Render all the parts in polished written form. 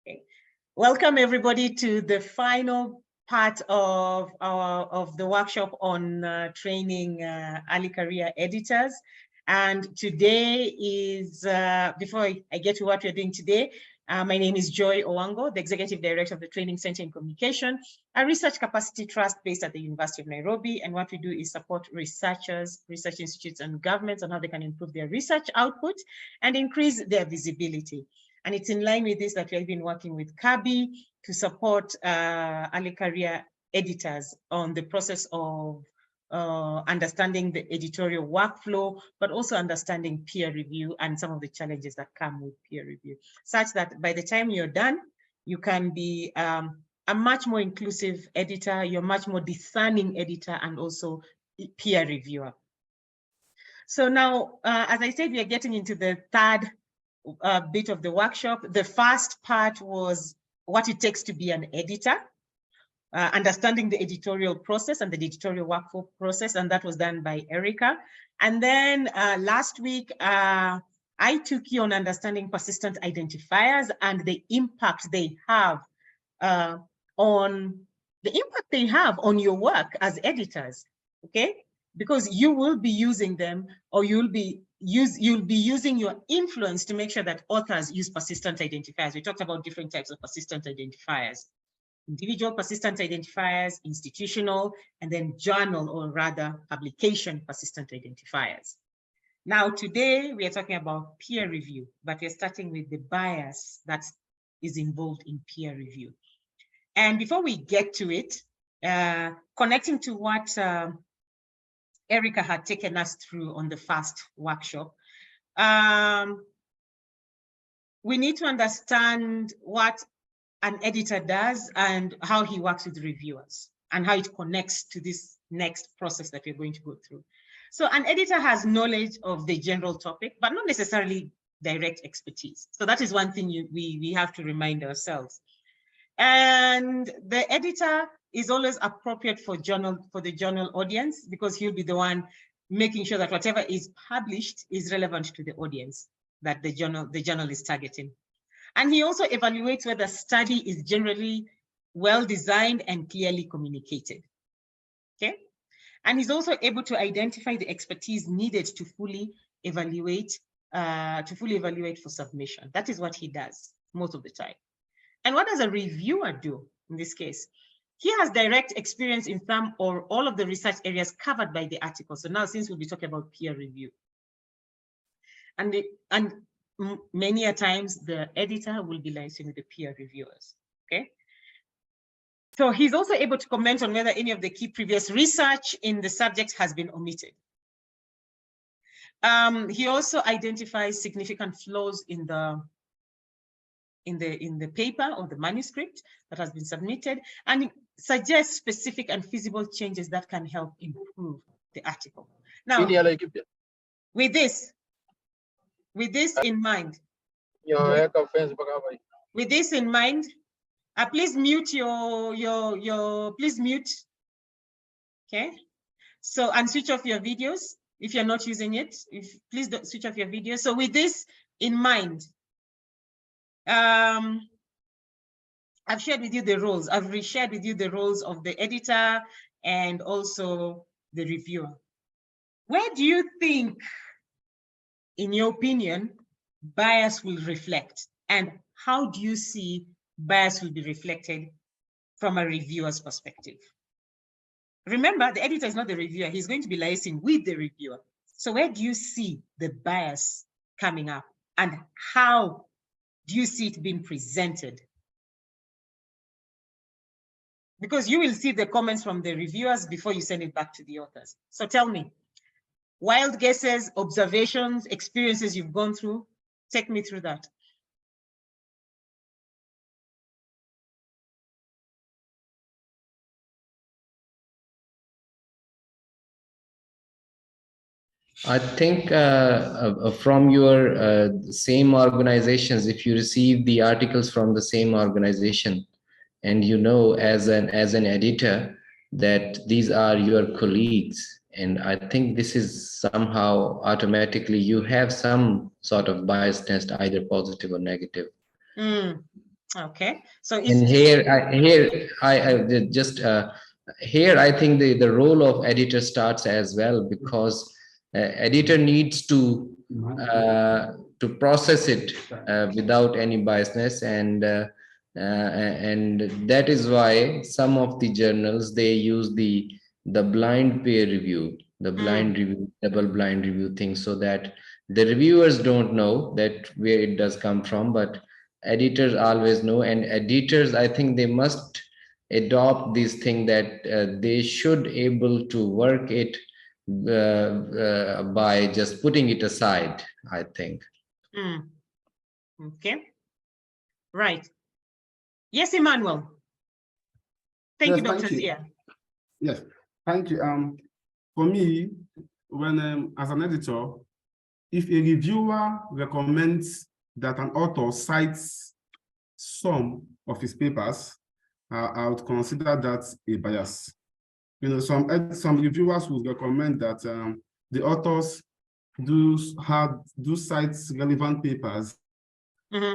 Okay. Welcome everybody to the final part of the workshop on training early career editors. And today is, before I get to what we're doing today, my name is Joy Owango, the Executive Director of the Training Center in Communication, a research capacity trust based at the University of Nairobi. And what we do is support researchers, research institutes, and governments on how they can improve their research output and increase their visibility. And it's in line with this that we've been working with CABI to support early career editors on the process of understanding the editorial workflow, but also understanding peer review and some of the challenges that come with peer review, such that by the time you're done, you can be a much more inclusive editor, you're much more discerning editor, and also peer reviewer. So now, as I said, we are getting into the third bit of the workshop. The first part was what it takes to be an editor, understanding the editorial process and the editorial workflow process, and that was done by Erica. And then last week, I took you on understanding persistent identifiers and the impact they have on your work as editors, okay? Because you will be using them, or you'll be using your influence to make sure that authors use persistent identifiers. We talked about different types of persistent identifiers: individual persistent identifiers, institutional, and then journal, or rather publication persistent identifiers. Now, today we are talking about peer review, but we're starting with the bias that is involved in peer review. And before we get to it, connecting to what Erica had taken us through on the first workshop, we need to understand what an editor does and how he works with reviewers and how it connects to this next process that we're going to go through. So an editor has knowledge of the general topic, but not necessarily direct expertise. So that is one thing we have to remind ourselves. And the editor is always appropriate for the journal audience, because he'll be the one making sure that whatever is published is relevant to the audience that the journal is targeting. And he also evaluates whether study is generally well designed and clearly communicated. Okay? And he's also able to identify the expertise needed to fully evaluate for submission. That is what he does most of the time. And what does a reviewer do in this case? He has direct experience in some or all of the research areas covered by the article. So now, since we'll be talking about peer review, and many a times the editor will be liaising with the peer reviewers, okay? So he's also able to comment on whether any of the key previous research in the subject has been omitted. He also identifies significant flaws in the paper or the manuscript that has been submitted, and suggests specific and feasible changes that can help improve the article. Now, with this in mind, please mute please mute. Okay. So, and switch off your videos if you're not using it. Please don't switch off your videos. So with this in mind, I've shared with you the roles. I've reshared with you the roles of the editor and also the reviewer. Where do you think, in your opinion, bias will reflect? And how do you see bias will be reflected from a reviewer's perspective? Remember, the editor is not the reviewer. He's going to be liaising with the reviewer. So where do you see the bias coming up? And how do you see it being presented? Because you will see the comments from the reviewers before you send it back to the authors. So tell me, wild guesses, observations, experiences you've gone through, take me through that. I think from your same organizations, if you receive the articles from the same organization, and you know as an editor that these are your colleagues, and I think this is somehow automatically you have some sort of bias test, either positive or negative. Okay. So if And here I think the role of editor starts as well, because editor needs to process it without any biasness, and that is why some of the journals, they use the blind peer review, the blind review, double blind review thing, so that the reviewers don't know that where it does come from, but editors always know. And editors, I think they must adopt this thing that they should able to work it by just putting it aside, I think. Okay, right. Yes, Emmanuel. Thank you, Dr. Zia. Yes, thank you. For me, when as an editor, if a reviewer recommends that an author cites some of his papers, I would consider that a bias. You know, some reviewers would recommend that the authors do cite relevant papers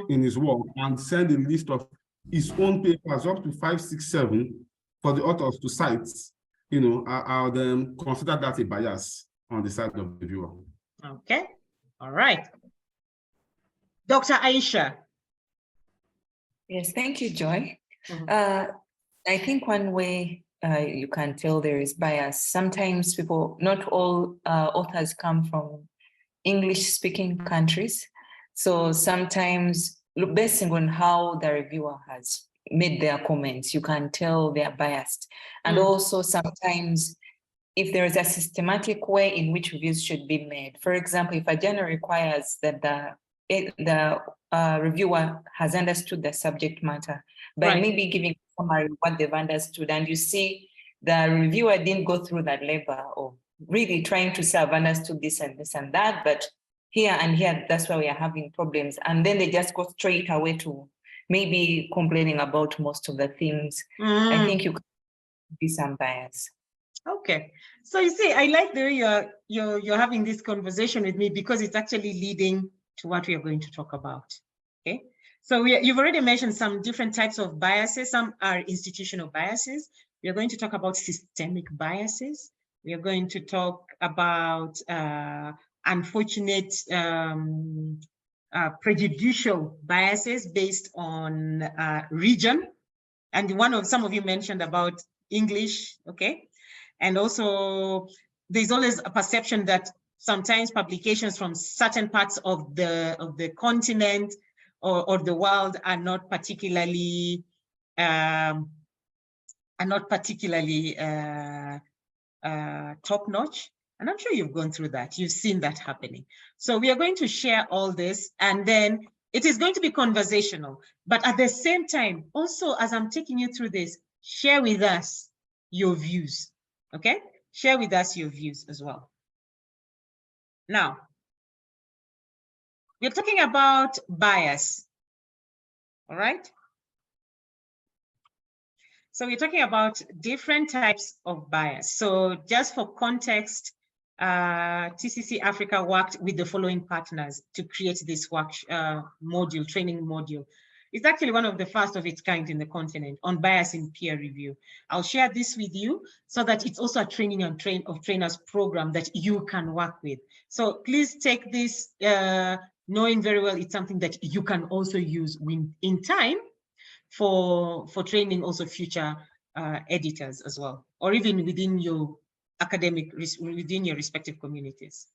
in his work and send a list of his own papers up to 5, 6, 7 for the authors to cite. You know, I would consider that a bias on the side of the viewer. Okay, all right. Dr. Aisha. Yes, thank you, Joy. I think one way you can tell there is bias. Sometimes not all authors come from English-speaking countries. So sometimes, based on how the reviewer has made their comments, you can tell they're biased. And also sometimes, if there is a systematic way in which reviews should be made. For example, if a journal requires that the reviewer has understood the subject matter by maybe giving a summary of what they've understood, and you see the reviewer didn't go through that labor of really trying to say, I've understood this and this and that, but here and here, that's why we are having problems. And then they just go straight away to maybe complaining about most of the things. I think you could be some bias. Okay, so you see, I like the way you're having this conversation with me, because it's actually leading to what we are going to talk about. Okay, so you've already mentioned some different types of biases. Some are institutional biases. We are going to talk about systemic biases. We are going to talk about unfortunate prejudicial biases based on region, and some of you mentioned about English. Okay. And also, there's always a perception that sometimes publications from certain parts of the continent or the world are not particularly top-notch. And I'm sure you've gone through that. You've seen that happening. So we are going to share all this, and then it is going to be conversational. But at the same time, also, as I'm taking you through this, share with us your views. Okay, share with us your views as well. Now, we're talking about bias, all right? So we're talking about different types of bias. So just for context, TCC Africa worked with the following partners to create this training module. It's actually one of the first of its kind in the continent on bias in peer review. I'll share this with you so that it's also a training of trainers program that you can work with. So please take this knowing very well it's something that you can also use in time for training also future editors as well, or even within your within your respective communities.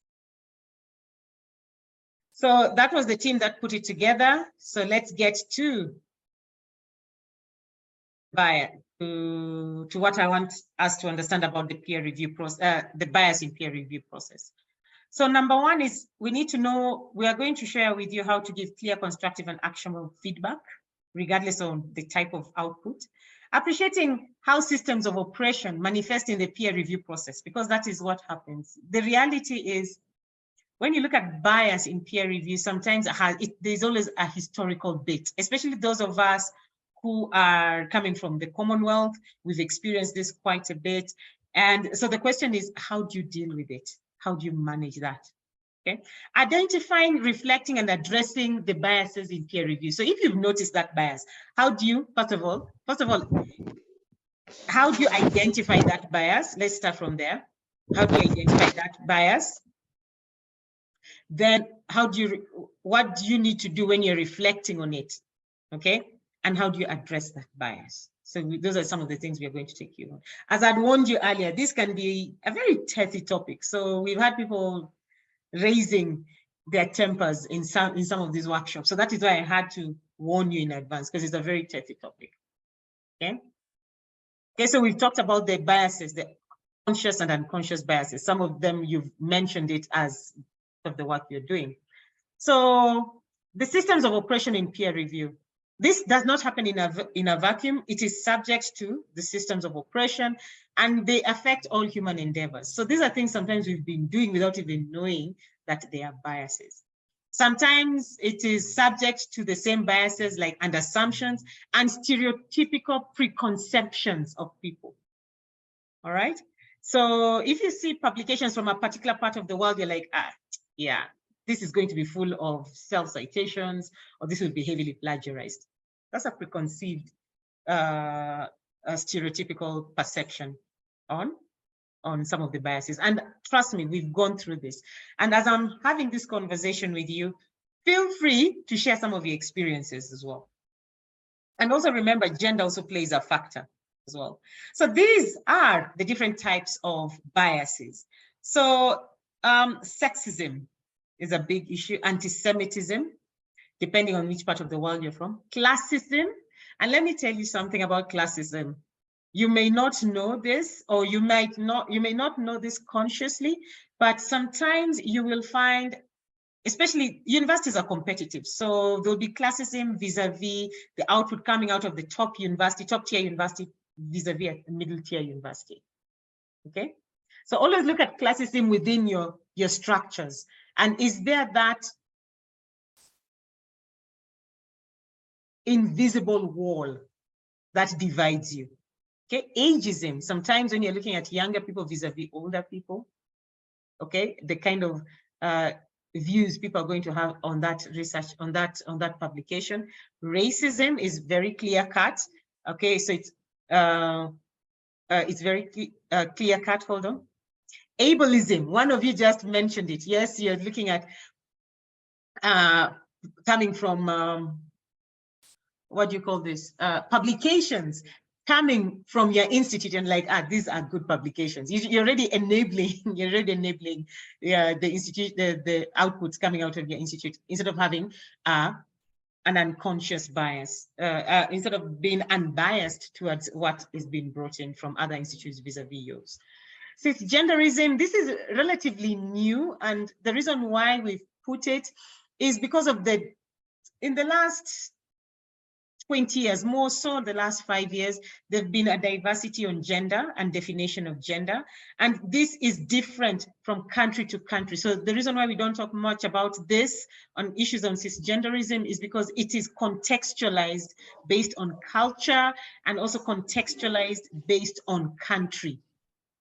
So that was the team that put it together. So let's get to what I want us to understand about the peer review process, the bias in peer review process. So number one is we need to know, we are going to share with you how to give clear, constructive, and actionable feedback, regardless of the type of output. Appreciating how systems of oppression manifest in the peer review process, because that is what happens. The reality is, when you look at bias in peer review, sometimes there's always a historical bit, especially those of us who are coming from the Commonwealth. We've experienced this quite a bit. And so the question is, how do you deal with it? How do you manage that? Okay, identifying, reflecting, and addressing the biases in peer review. So if you've noticed that bias, how do you, first of all, how do you identify that bias? Let's start from there. How do you identify that bias? Then what do you need to do when you're reflecting on it? Okay, and how do you address that bias? So those are some of the things we are going to take you on. As I'd warned you earlier, this can be a very touchy topic. So we've had people raising their tempers in some of these workshops. So that is why I had to warn you in advance, because it's a very touchy topic. Okay. Okay, so we've talked about the biases, the conscious and unconscious biases. Some of them you've mentioned it as of the work you're doing. So the systems of oppression in peer review. This does not happen in a vacuum. It is subject to the systems of oppression, and they affect all human endeavors. So these are things sometimes we've been doing without even knowing that they are biases. Sometimes it is subject to the same biases like and assumptions and stereotypical preconceptions of people. All right. So if you see publications from a particular part of the world, you're like, yeah, this is going to be full of self-citations, or this will be heavily plagiarized. That's a preconceived a stereotypical perception on some of the biases. And trust me, we've gone through this. And as I'm having this conversation with you, feel free to share some of your experiences as well. And also remember, gender also plays a factor as well. So these are the different types of biases. So sexism is a big issue, anti-Semitism, depending on which part of the world you're from, classism. And let me tell you something about classism. You may not know this, or you may not know this consciously, but sometimes you will find, especially universities are competitive. So there'll be classism vis-a-vis the output coming out of the top tier university vis-a-vis a middle tier university. Okay. So always look at classism within your structures. And is there that invisible wall that divides you? Okay, ageism, sometimes when you're looking at younger people vis-a-vis older people, okay, the kind of views people are going to have on that research, on that publication. Racism is very clear cut. Okay, so it's very clear cut. Hold on. Ableism, one of you just mentioned it. Yes, you're looking at coming from what do you call this? Publications coming from your institute and like, these are good publications. You're already enabling, the institute, the outputs coming out of your institute, instead of having an unconscious bias, instead of being unbiased towards what is being brought in from other institutes vis-a-vis yours. Cisgenderism, this is relatively new, and the reason why we've put it is because of in the last 20 years, more so the last 5 years, there's been a diversity on gender and definition of gender. And this is different from country to country. So the reason why we don't talk much about this on issues on cisgenderism is because it is contextualized based on culture and also contextualized based on country.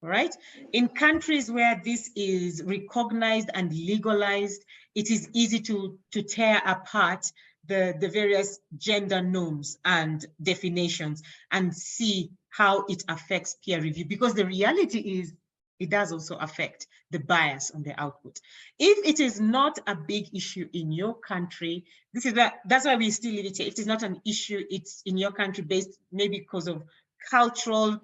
Right? In countries where this is recognized and legalized, it is easy to tear apart the various gender norms and definitions and see how it affects peer review, because the reality is it does also affect the bias on the output. If it is not a big issue in your country, that's why we still leave it here. If it's not an issue, it's in your country based maybe because of cultural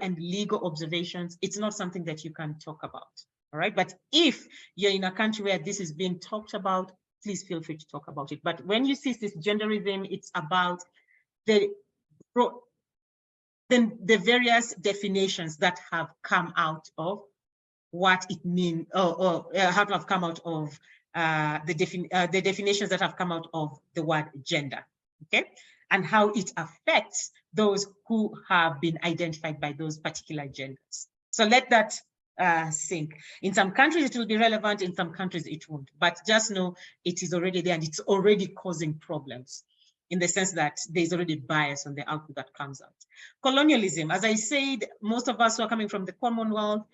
and legal observations, it's not something that you can talk about. All right. But if you're in a country where this is being talked about, please feel free to talk about it. But when you see cisgenderism, it's about the various definitions that have come out of what it means, or have come out of the definitions that have come out of the word gender, okay? And how it affects those who have been identified by those particular genders. So let that sink. In some countries, it will be relevant. In some countries, it won't. But just know it is already there and it's already causing problems in the sense that there's already bias on the output that comes out. Colonialism, as I said, most of us who are coming from the Commonwealth,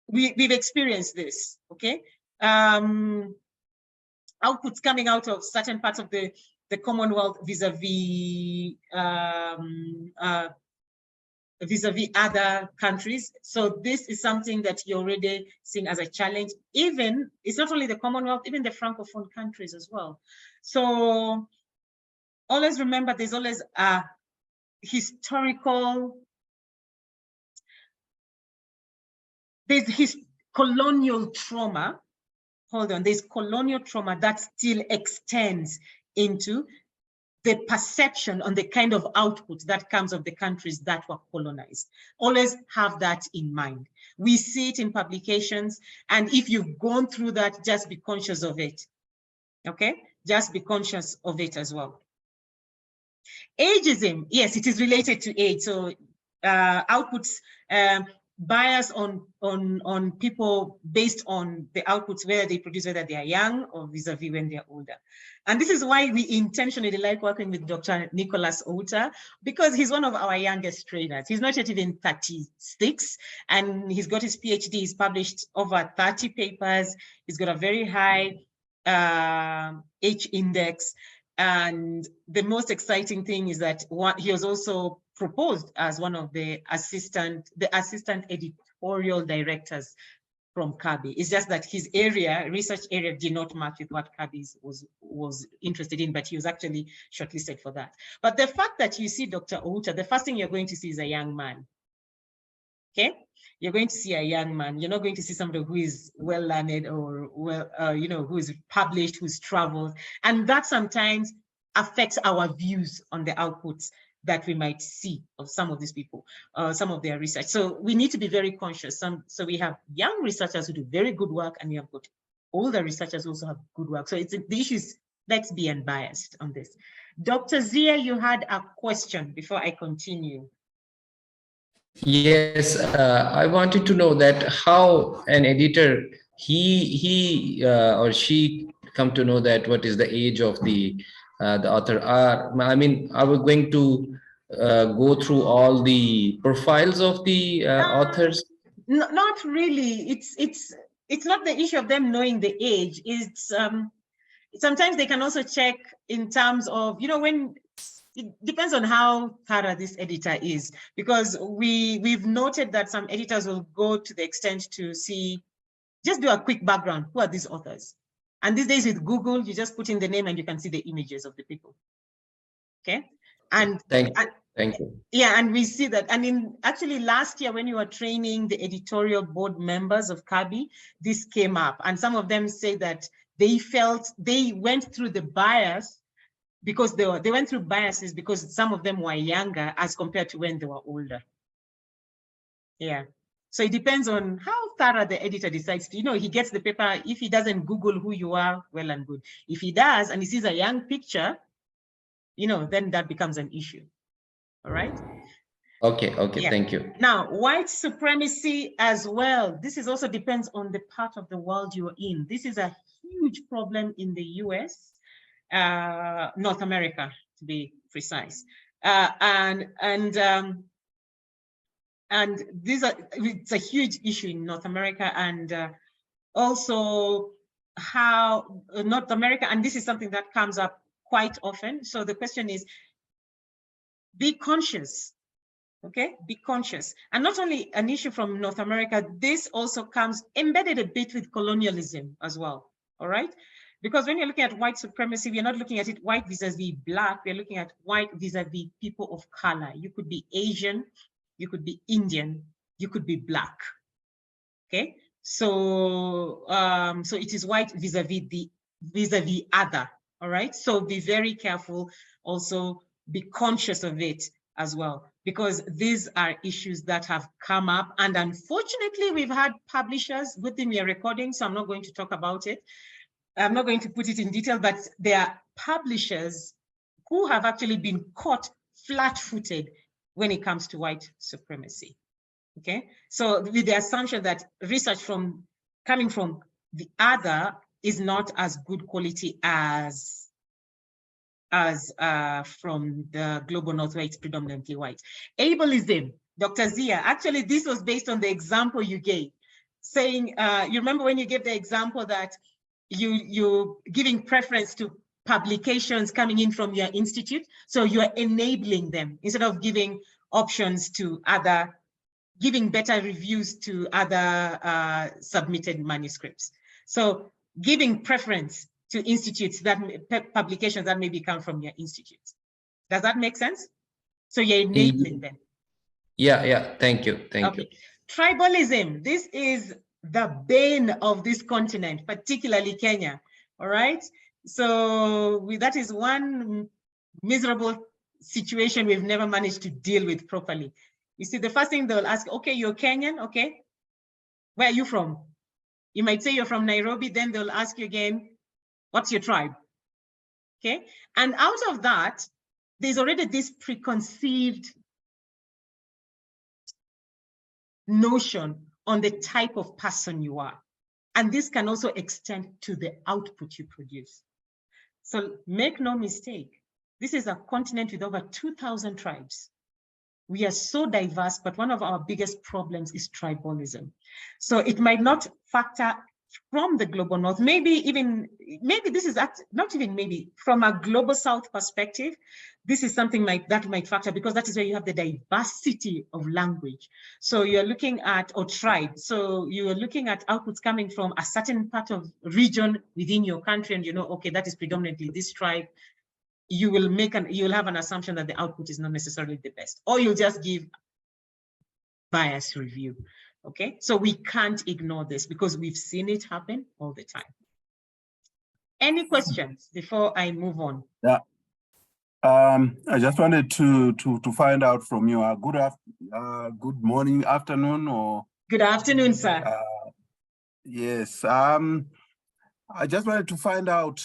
we've experienced this, okay? Outputs coming out of certain parts of the Commonwealth vis-a-vis vis-a-vis other countries. So this is something that you're already seeing as a challenge. Even, it's not only the Commonwealth, even the Francophone countries as well. So always remember, there's always a historical, there's colonial trauma. Hold on, there's colonial trauma that still extends into the perception on the kind of output that comes of the countries that were colonized. Always have that in mind. We see it in publications, and if you've gone through that, just be conscious of it, okay? Just be conscious of it as well. Ageism, yes, it is related to age. So outputs, bias on people based on the outputs, whether they produce, whether they are young or vis-a-vis when they're older. And this is why we intentionally like working with Dr. Nicholas Outa, because he's one of our youngest trainers. He's not yet even 36, and he's got his PhD. He's published over 30 papers. He's got a very high H index. And the most exciting thing is that he was also proposed as one of the assistant editorial directors from CABI. It's just that his research area did not match with what CABI was interested in, but he was actually shortlisted for that. But the fact that you see Dr. Outa, the first thing you're going to see is a young man, okay? You're going to see a young man. You're not going to see somebody who is well-learned or who is published, who's traveled. And that sometimes affects our views on the outputs that we might see of some of these people, some of their research. So we need to be very conscious. So we have young researchers who do very good work, and we have got older researchers who also have good work. So the issue is, let's be unbiased on this. Dr. Zia, you had a question before I continue. Yes, I wanted to know that how an editor, he or she come to know that what is the age of the author. I mean, are we going to go through all the profiles of the authors? Not really. It's not the issue of them knowing the age. It's sometimes they can also check in terms of, when it depends on how thorough this editor is, because we've noted that some editors will go to the extent to see, just do a quick background. Who are these authors? And these days with Google, you just put in the name and you can see the images of the people. Okay. And thank you. Yeah, and we see that. And actually last year when you were training the editorial board members of CABI, this came up, and some of them say that they felt they went through the bias because they went through biases because some of them were younger as compared to when they were older. Yeah. So it depends on how thorough the editor decides to, he gets the paper. If he doesn't Google who you are, well and good. If he does and he sees a young picture, then that becomes an issue. All right. Okay, Yeah. Thank you. Now, white supremacy as well. This is also depends on the part of the world you're in. This is a huge problem in the US, North America, to be precise. And it's a huge issue in North America, and also how North America, and this is something that comes up quite often. So the question is, be conscious, okay? Be conscious. And not only an issue from North America, this also comes embedded a bit with colonialism as well, all right? Because when you're looking at white supremacy, we're not looking at it white vis-a-vis black, we're looking at white vis-a-vis people of color. You could be Asian, you could be Indian, you could be black, okay? So, so it is white vis-a-vis other, all right? So be very careful, also be conscious of it as well, because these are issues that have come up. And unfortunately, we've had publishers, good thing we are recording, so I'm not going to talk about it. I'm not going to put it in detail, but there are publishers who have actually been caught flat-footed when it comes to white supremacy, okay? So with the assumption that research coming from the other is not as good quality as from the global north, where it's predominantly white. Ableism, Dr. Zia, actually this was based on the example you gave. saying, you remember when you gave the example that you're giving preference to publications coming in from your institute. So you're enabling them instead of giving options to other, giving better reviews to other submitted manuscripts. So giving preference to institutes that publications that maybe come from your institute. Does that make sense? So you're enabling them. Yeah. Thank you. Thank you. Tribalism. This is the bane of this continent, particularly Kenya. All right. So that is one miserable situation we've never managed to deal with properly. You see, the first thing they'll ask, okay, you're Kenyan, okay. Where are you from? You might say you're from Nairobi, then they'll ask you again, what's your tribe? Okay. And out of that, there's already this preconceived notion on the type of person you are. And this can also extend to the output you produce. So make no mistake, this is a continent with over 2,000 tribes. We are so diverse, but one of our biggest problems is tribalism. So it might not factor from the global north, maybe this is not even maybe from a global south perspective, this is something like that might factor because that is where you have the diversity of language. So you're looking at, or tribe, so you're looking at outputs coming from a certain part of region within your country, and you know, okay, that is predominantly this tribe. You will have an assumption that the output is not necessarily the best, or you'll just give bias review. Okay, so we can't ignore this because we've seen it happen all the time. Any questions before I move on? Yeah, I just wanted to find out from you. Good morning, afternoon, or good afternoon, sir. Yes. I just wanted to find out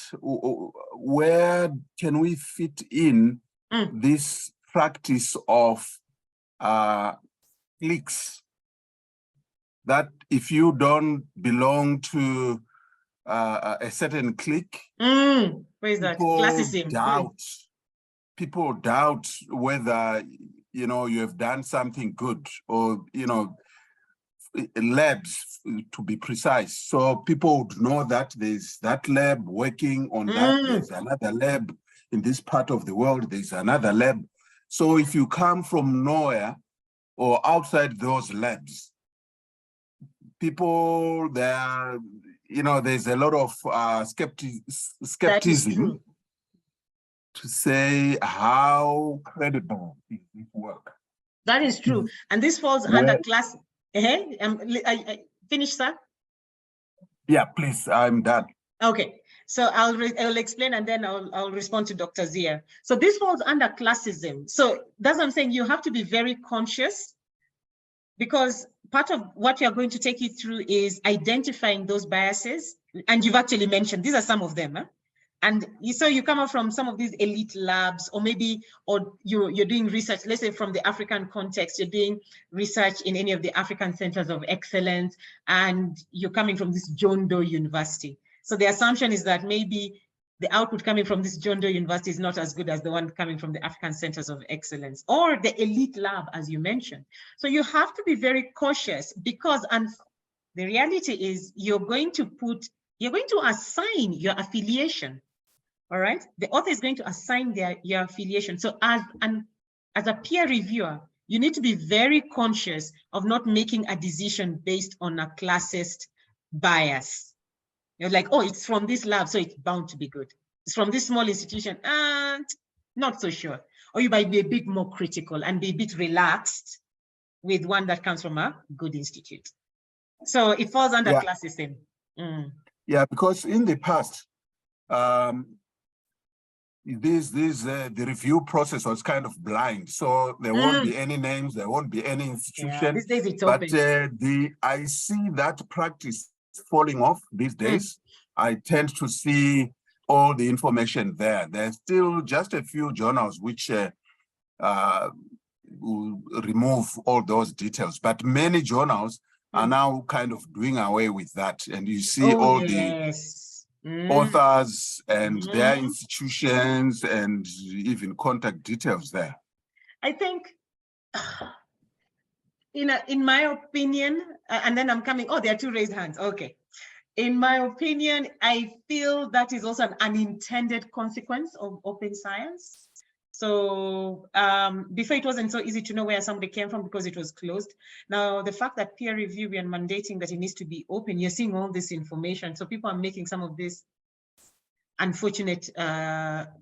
where can we fit in this practice of cliques. That if you don't belong to a certain clique, where is that? Classism. People doubt whether you have done something good, or labs to be precise. So people would know that there's that lab working on that. There's another lab in this part of the world. There's another lab. So if you come from nowhere or outside those labs, people there, there's a lot of skepticism to say how credible is this work. That is true, and this falls under class. I finish, sir. Yeah, please. I'm done. Okay, so I'll explain and then I'll respond to Dr. Zia. So this falls under classism. So that's what I'm saying. You have to be very conscious, because part of what we are going to take you through is identifying those biases. And you've actually mentioned, these are some of them. And you come up from some of these elite labs, or you're doing research, let's say from the African context, you're doing research in any of the African centers of excellence, and you're coming from this John Doe University. So the assumption is that maybe the output coming from this John Doe University is not as good as the one coming from the African Centers of Excellence or the elite lab, as you mentioned. So you have to be very cautious, because the reality is you're going to assign your affiliation. All right, the author is going to assign your affiliation. So as a peer reviewer, you need to be very conscious of not making a decision based on a classist bias. You're like, oh, it's from this lab, so it's bound to be good. It's from this small institution, and not so sure. Or you might be a bit more critical and be a bit relaxed with one that comes from a good institute. So it falls under classism. Yeah, because in the past, the review process was kind of blind. So there won't be any names, there won't be any institution. Yeah, these days it's but open. I see that practice falling off these days. I tend to see all the information there. There's still just a few journals which will remove all those details, but many journals are now kind of doing away with that. And you see the authors and their institutions and even contact details there. I think in my opinion, and then I'm coming, there are 2 raised hands. Okay. In my opinion, I feel that is also an unintended consequence of open science. So before, it wasn't so easy to know where somebody came from because it was closed. Now, the fact that peer review, we are mandating that it needs to be open, you're seeing all this information. So people are making some of these unfortunate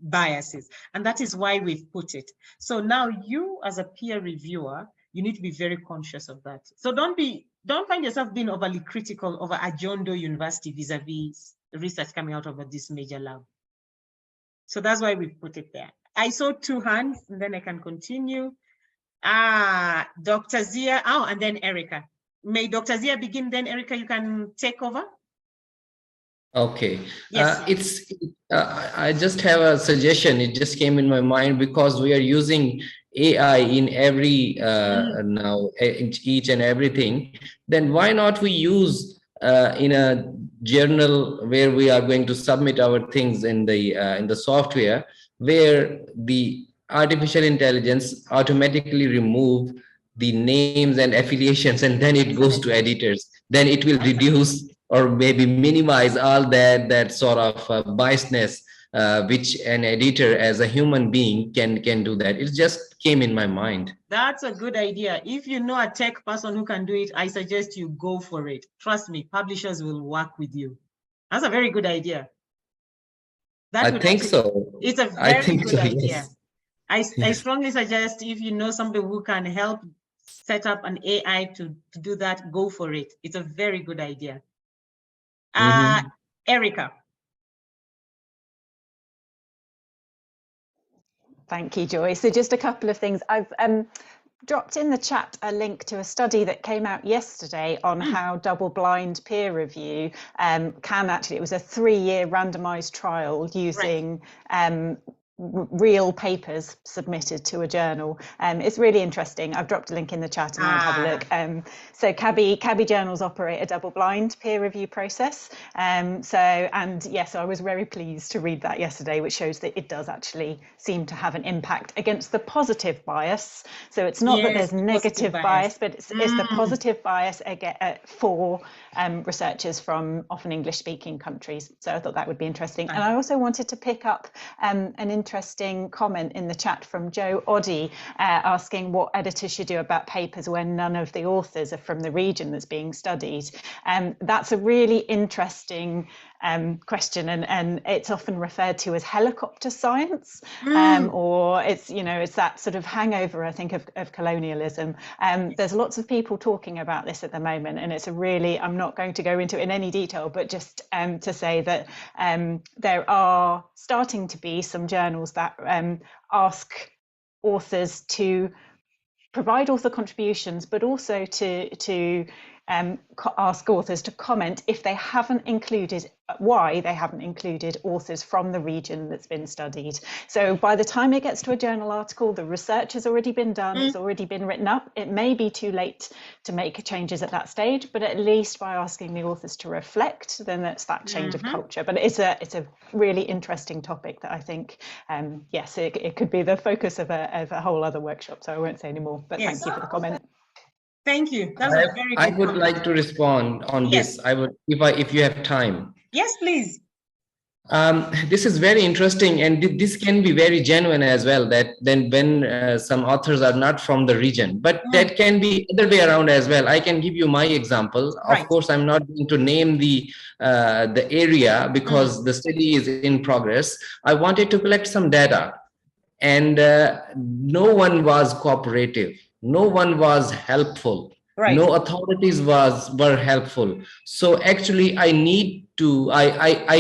biases. And that is why we've put it. So now you as a peer reviewer, you need to be very conscious of that. So don't find yourself being overly critical over Ajondo University vis-a-vis research coming out of this major lab. So that's why we put it there. I saw 2 hands, and then I can continue. Dr. Zia, and then Erica. May Dr. Zia begin, then Erica, you can take over. Okay. Yes. I just have a suggestion. It just came in my mind because we are using AI in every now in each and everything. Then why not we use in a journal where we are going to submit our things in the software, where the artificial intelligence automatically remove the names and affiliations, and then it goes to editors. Then it will reduce or maybe minimize all that sort of biasness, which an editor as a human being can do that. It just came in my mind. That's a good idea. If you know a tech person who can do it, I suggest you go for it. Trust me, publishers will work with you. That's a very good idea. I think so. It's a very good idea. Yes. I strongly suggest if you know somebody who can help set up an AI to do that, go for it. It's a very good idea. Erica. Thank you, Joy. So just a couple of things. I've dropped in the chat a link to a study that came out yesterday on how double-blind peer review can actually, it was a 3-year randomized trial using real papers submitted to a journal. It's really interesting. I've dropped a link in the chat and I'll have a look. So CABI journals operate a double-blind peer review process. So I was very pleased to read that yesterday, which shows that it does actually seem to have an impact against the positive bias. So it's not that there's negative bias, but it's the positive bias for researchers from often English-speaking countries. So I thought that would be interesting. And I also wanted to pick up an interesting comment in the chat from Joe Oddy asking what editors should do about papers when none of the authors are from the region that's being studied. That's a really interesting question, and it's often referred to as helicopter science, or it's that sort of hangover, I think, of colonialism. There's lots of people talking about this at the moment, and it's a really, I'm not going to go into it in any detail, but just to say that there are starting to be some journals that ask authors to provide author contributions, but also to ask authors to comment if they haven't included, why they haven't included authors from the region that's been studied. So by the time it gets to a journal article, the research has already been done, it's already been written up. It may be too late to make changes at that stage, but at least by asking the authors to reflect, then that's that change of culture. But it's a really interesting topic that I think, yes, it could be the focus of a whole other workshop, so I won't say any more, but thank you for the comment. Thank you. That's a very good I would like to respond on this. I would, if you have time. Yes, please. This is very interesting, and this can be very genuine as well, that then when some authors are not from the region, but that can be other way around as well. I can give you my example. Of course, I'm not going to name the area because the study is in progress. I wanted to collect some data, and no one was cooperative. No one was helpful. No authorities were helpful. So actually I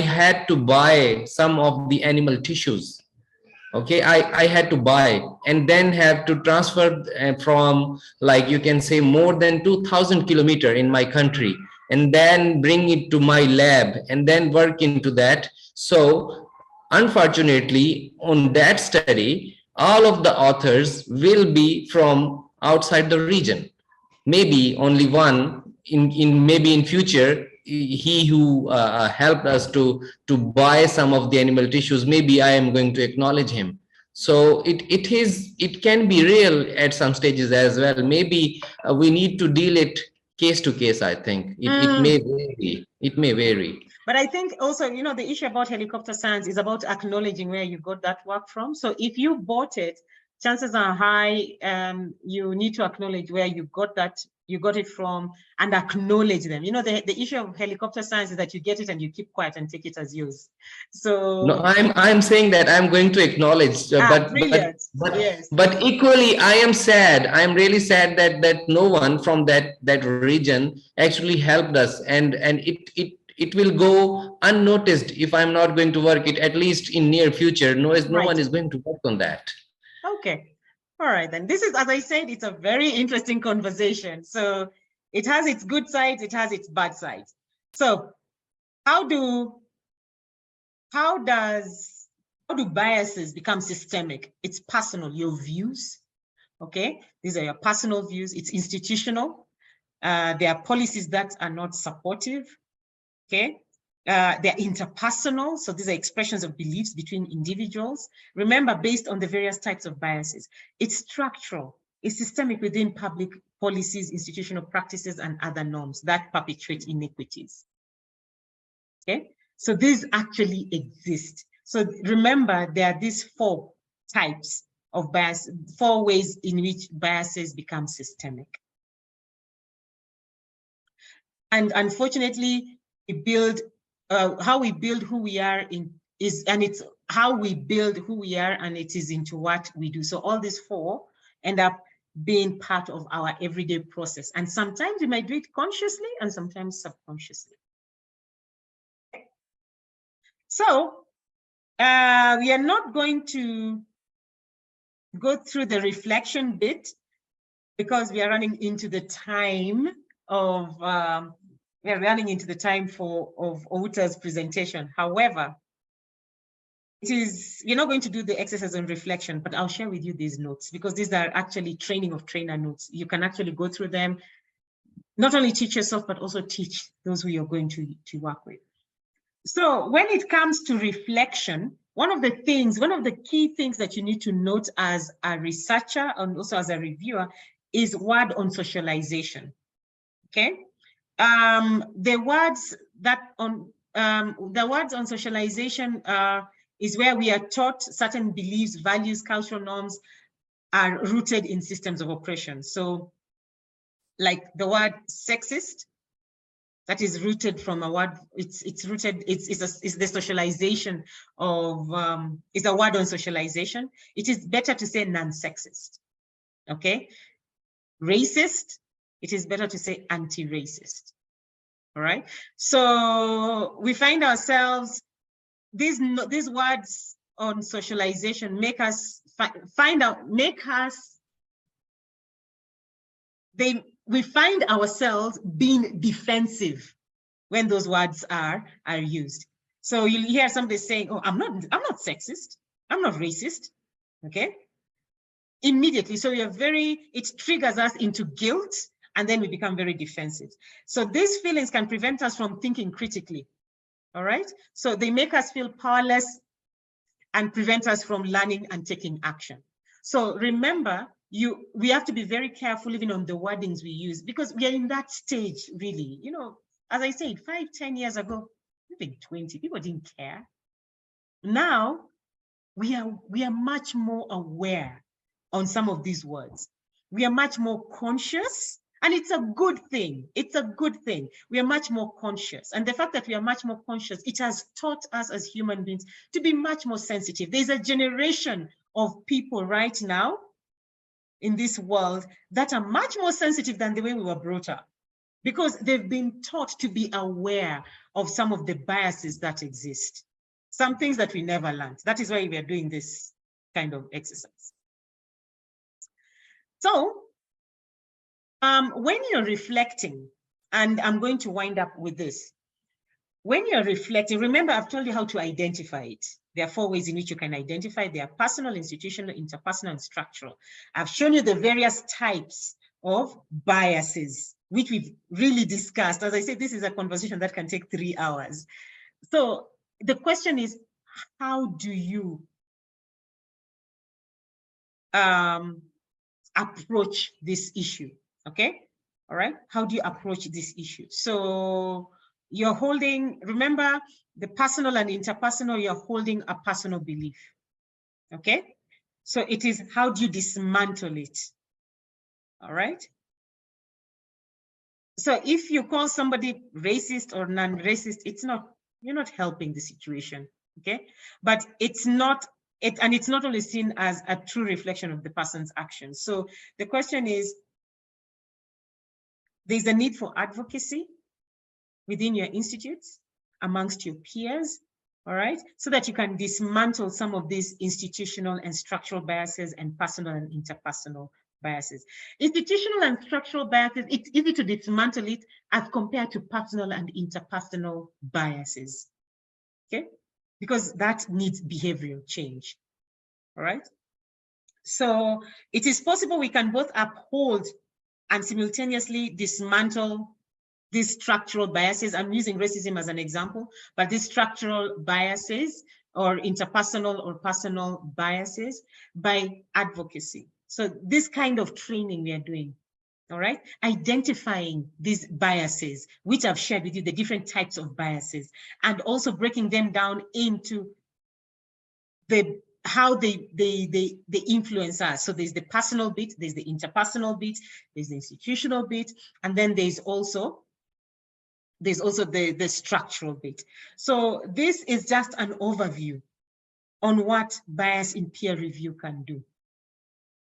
had to buy some of the animal tissues. Okay, I had to buy and then have to transfer from, like you can say, more than 2,000 kilometers in my country, and then bring it to my lab and then work into that. So unfortunately, on that study, all of the authors will be from outside the region. Maybe only one maybe in future, he who helped us to buy some of the animal tissues, maybe I am going to acknowledge him. So it can be real at some stages as well. Maybe we need to deal it case to case. I think it may vary. It may vary. But I think also, you know, the issue about helicopter science is about acknowledging where you got that work from. So if you bought it, chances are high you need to acknowledge where you got it from and acknowledge them. You know, the issue of helicopter science is that you get it and you keep quiet and take it as yours. So no, I'm saying that I'm going to acknowledge, but equally I am sad. I'm really sad that no one from that region actually helped us, and it will go unnoticed if I'm not going to work it, at least in near future. No one is going to work on that. Okay. All right, then. This is, as I said, it's a very interesting conversation. So it has its good sides, it has its bad sides. So how do biases become systemic? It's personal, your views. Okay, these are your personal views. It's institutional. There are policies that are not supportive. Okay. They're interpersonal, so these are expressions of beliefs between individuals. Remember, based on the various types of biases. It's structural, it's systemic within public policies, institutional practices, and other norms that perpetuate inequities. Okay, so these actually exist. So remember, there are these 4 types of bias, 4 ways in which biases become systemic. And unfortunately, how we build who we are it's how we build who we are, and it is into what we do. So all these 4 end up being part of our everyday process. And sometimes we might do it consciously and sometimes subconsciously. So we are not going to go through the reflection bit because we are running into the time of of Outa's presentation. However, we're not going to do the exercise on reflection, but I'll share with you these notes because these are actually training of trainer notes. You can actually go through them, not only teach yourself, but also teach those who you're going to work with. So when it comes to reflection, one of the key things that you need to note as a researcher and also as a reviewer is word on socialization. Okay. The words on socialization is where we are taught certain beliefs, values, cultural norms are rooted in systems of oppression. So like the word sexist, that is rooted from a word, it's the socialization of, it's a word on socialization. It is better to say non-sexist, okay? Racist, it is better to say anti-racist, all right? So we find ourselves, these words on socialization make us we find ourselves being defensive when those words are used. So you'll hear somebody saying, oh, I'm not sexist, I'm not racist, okay? Immediately, so it triggers us into guilt, and then we become very defensive. So these feelings can prevent us from thinking critically, all right? So they make us feel powerless and prevent us from learning and taking action. So remember, we have to be very careful even on the wordings we use, because we are in that stage, really. You know, as I said, 5-10 years ago, even 20, people didn't care. Now, we are much more aware on some of these words. We are much more conscious, and it's a good thing. It's a good thing. We are much more conscious. And the fact that we are much more conscious, it has taught us as human beings to be much more sensitive. There's a generation of people right now in this world that are much more sensitive than the way we were brought up, because they've been taught to be aware of some of the biases that exist, some things that we never learned. That is why we are doing this kind of exercise. So when you're reflecting, and I'm going to wind up with this, when you're reflecting, remember I've told you how to identify it. There are 4 ways in which you can identify. They are personal, institutional, interpersonal, and structural. I've shown you the various types of biases, which we've really discussed. As I said, this is a conversation that can take 3 hours. So the question is, how do you approach this issue? Okay, all right. How do you approach this issue? So you're holding, remember, the personal and interpersonal, you're holding a personal belief. Okay, so it is, how do you dismantle it? All right. So if you call somebody racist or non-racist, it's not, you're not helping the situation. Okay, but it's not and it's not only seen as a true reflection of the person's actions. So the question is, there's a need for advocacy within your institutes, amongst your peers, all right, so that you can dismantle some of these institutional and structural biases and personal and interpersonal biases. Institutional and structural biases, it's easy to dismantle it as compared to personal and interpersonal biases, okay? Because that needs behavioral change, all right? So it is possible we can both uphold and simultaneously dismantle these structural biases. I'm using racism as an example, but these structural biases or interpersonal or personal biases by advocacy. So this kind of training we are doing, all right? Identifying these biases, which I've shared with you, the different types of biases, and also breaking them down into how they influence us. So there's the personal bit, there's the interpersonal bit, there's the institutional bit, and then there's also the structural bit. So this is just an overview on what bias in peer review can do,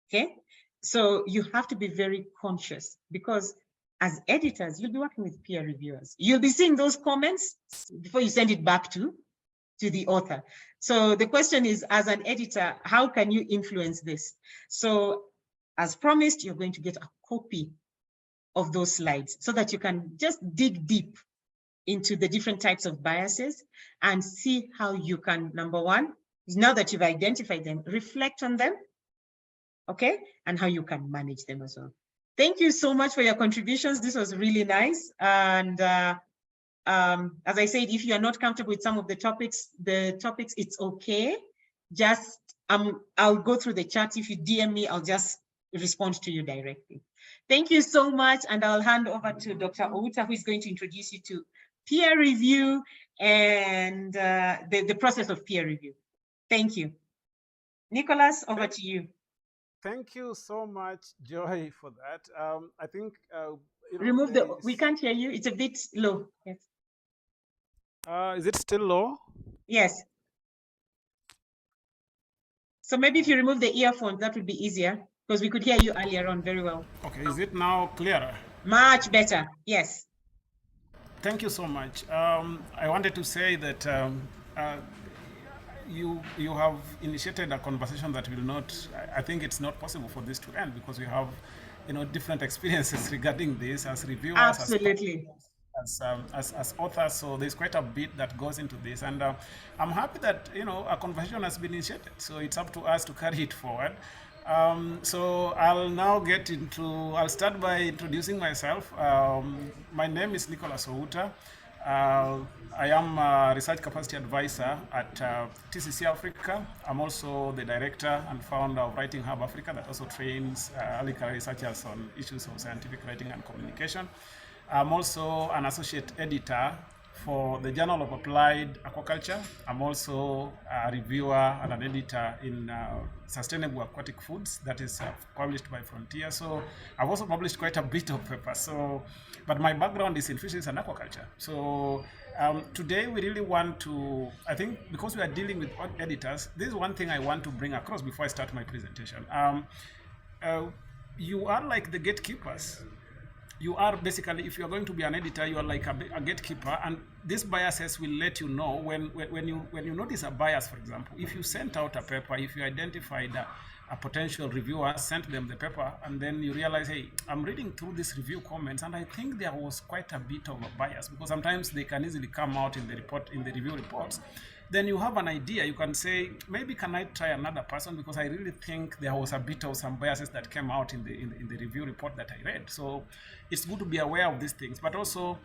okay? So you have to be very conscious, because as editors, you'll be working with peer reviewers. You'll be seeing those comments before you send it back to the author. So the question is, as an editor, how can you influence this? So as promised, you're going to get a copy of those slides so that you can just dig deep into the different types of biases and see how you can, number one, now that you've identified them, reflect on them, okay? And how you can manage them as well. Thank you so much for your contributions. This was really nice. And as I said, if you are not comfortable with some of the topics, it's okay. Just, I'll go through the chat. If you DM me, I'll just respond to you directly. Thank you so much. And I'll hand over to Dr. Outa, who is going to introduce you to peer review and the process of peer review. Thank you. Nicholas, over to you. Thank you so much, Joy, for that. I think remove we can't hear you. It's a bit low. Yes. Is it still low? Yes. So maybe if you remove the earphones, that would be easier, because we could hear you earlier on very well. Okay, is it now clearer? Much better, yes. Thank you so much. I wanted to say that you have initiated a conversation that will not, I think it's not possible for this to end, because we have, different experiences regarding this as reviewers. Absolutely. As authors, so there's quite a bit that goes into this, and I'm happy that a conversation has been initiated, so it's up to us to carry it forward. So I'll start by introducing myself. My name is Nicholas Outa. I am a research capacity advisor at TCC Africa. I'm also the director and founder of Writing Hub Africa, that also trains early career researchers on issues of scientific writing and communication. I'm also an associate editor for the Journal of Applied Aquaculture. I'm also a reviewer and an editor in Sustainable Aquatic Foods, that is published by Frontier. So I've also published quite a bit of papers. But my background is in fisheries and aquaculture. So today we really want to, I think, because we are dealing with editors, this is one thing I want to bring across before I start my presentation. You are like the gatekeepers. You are basically, if you are going to be an editor, you are like a gatekeeper, and these biases will let you know when you notice a bias. For example, if you sent out a paper, if you identified a potential reviewer, sent them the paper, and then you realize, hey, I'm reading through these review comments, and I think there was quite a bit of a bias, because sometimes they can easily come out in the review reports. Then you have an idea. You can say, maybe can I try another person, because I really think there was a bit of some biases that came out in the review report that I read. So it's good to be aware of these things. But also,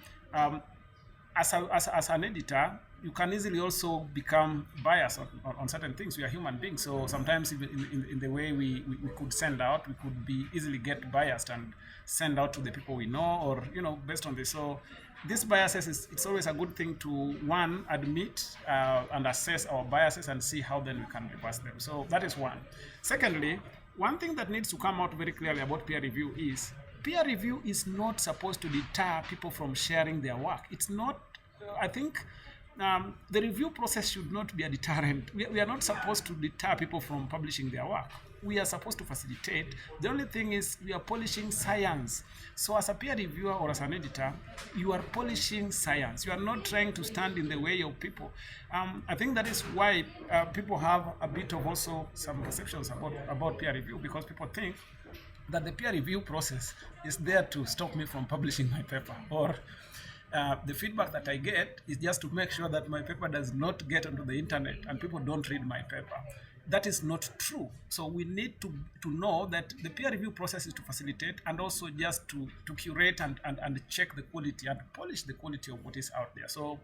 as an editor, you can easily also become biased on certain things. We are human beings, so sometimes even in the way we could send out, we could be easily get biased and send out to the people we know, or based on this. So these biases, it's always a good thing to, one, admit and assess our biases and see how then we can reverse them. So that is one. Secondly, one thing that needs to come out very clearly about peer review is not supposed to deter people from sharing their work. It's not, I think, the review process should not be a deterrent. We are not supposed to deter people from publishing their work. We are supposed to facilitate. The only thing is we are polishing science. So as a peer reviewer or as an editor, you are polishing science. You are not trying to stand in the way of people. I think that is why people have a bit of also some perceptions about peer review, because people think that the peer review process is there to stop me from publishing my paper, or the feedback that I get is just to make sure that my paper does not get onto the internet and people don't read my paper. That is not true. So we need to know that the peer review process is to facilitate and also just to curate and check the quality and polish the quality of what is out there. So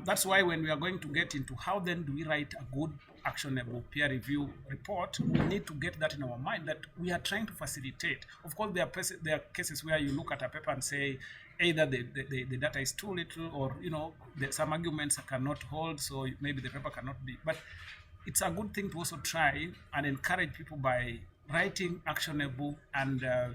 that's why when we are going to get into how then do we write a good, actionable peer review report, we need to get that in our mind that we are trying to facilitate. Of course, there are cases where you look at a paper and say, either the data is too little, or some arguments cannot hold, so maybe the paper cannot be. But it's a good thing to also try and encourage people by writing actionable and a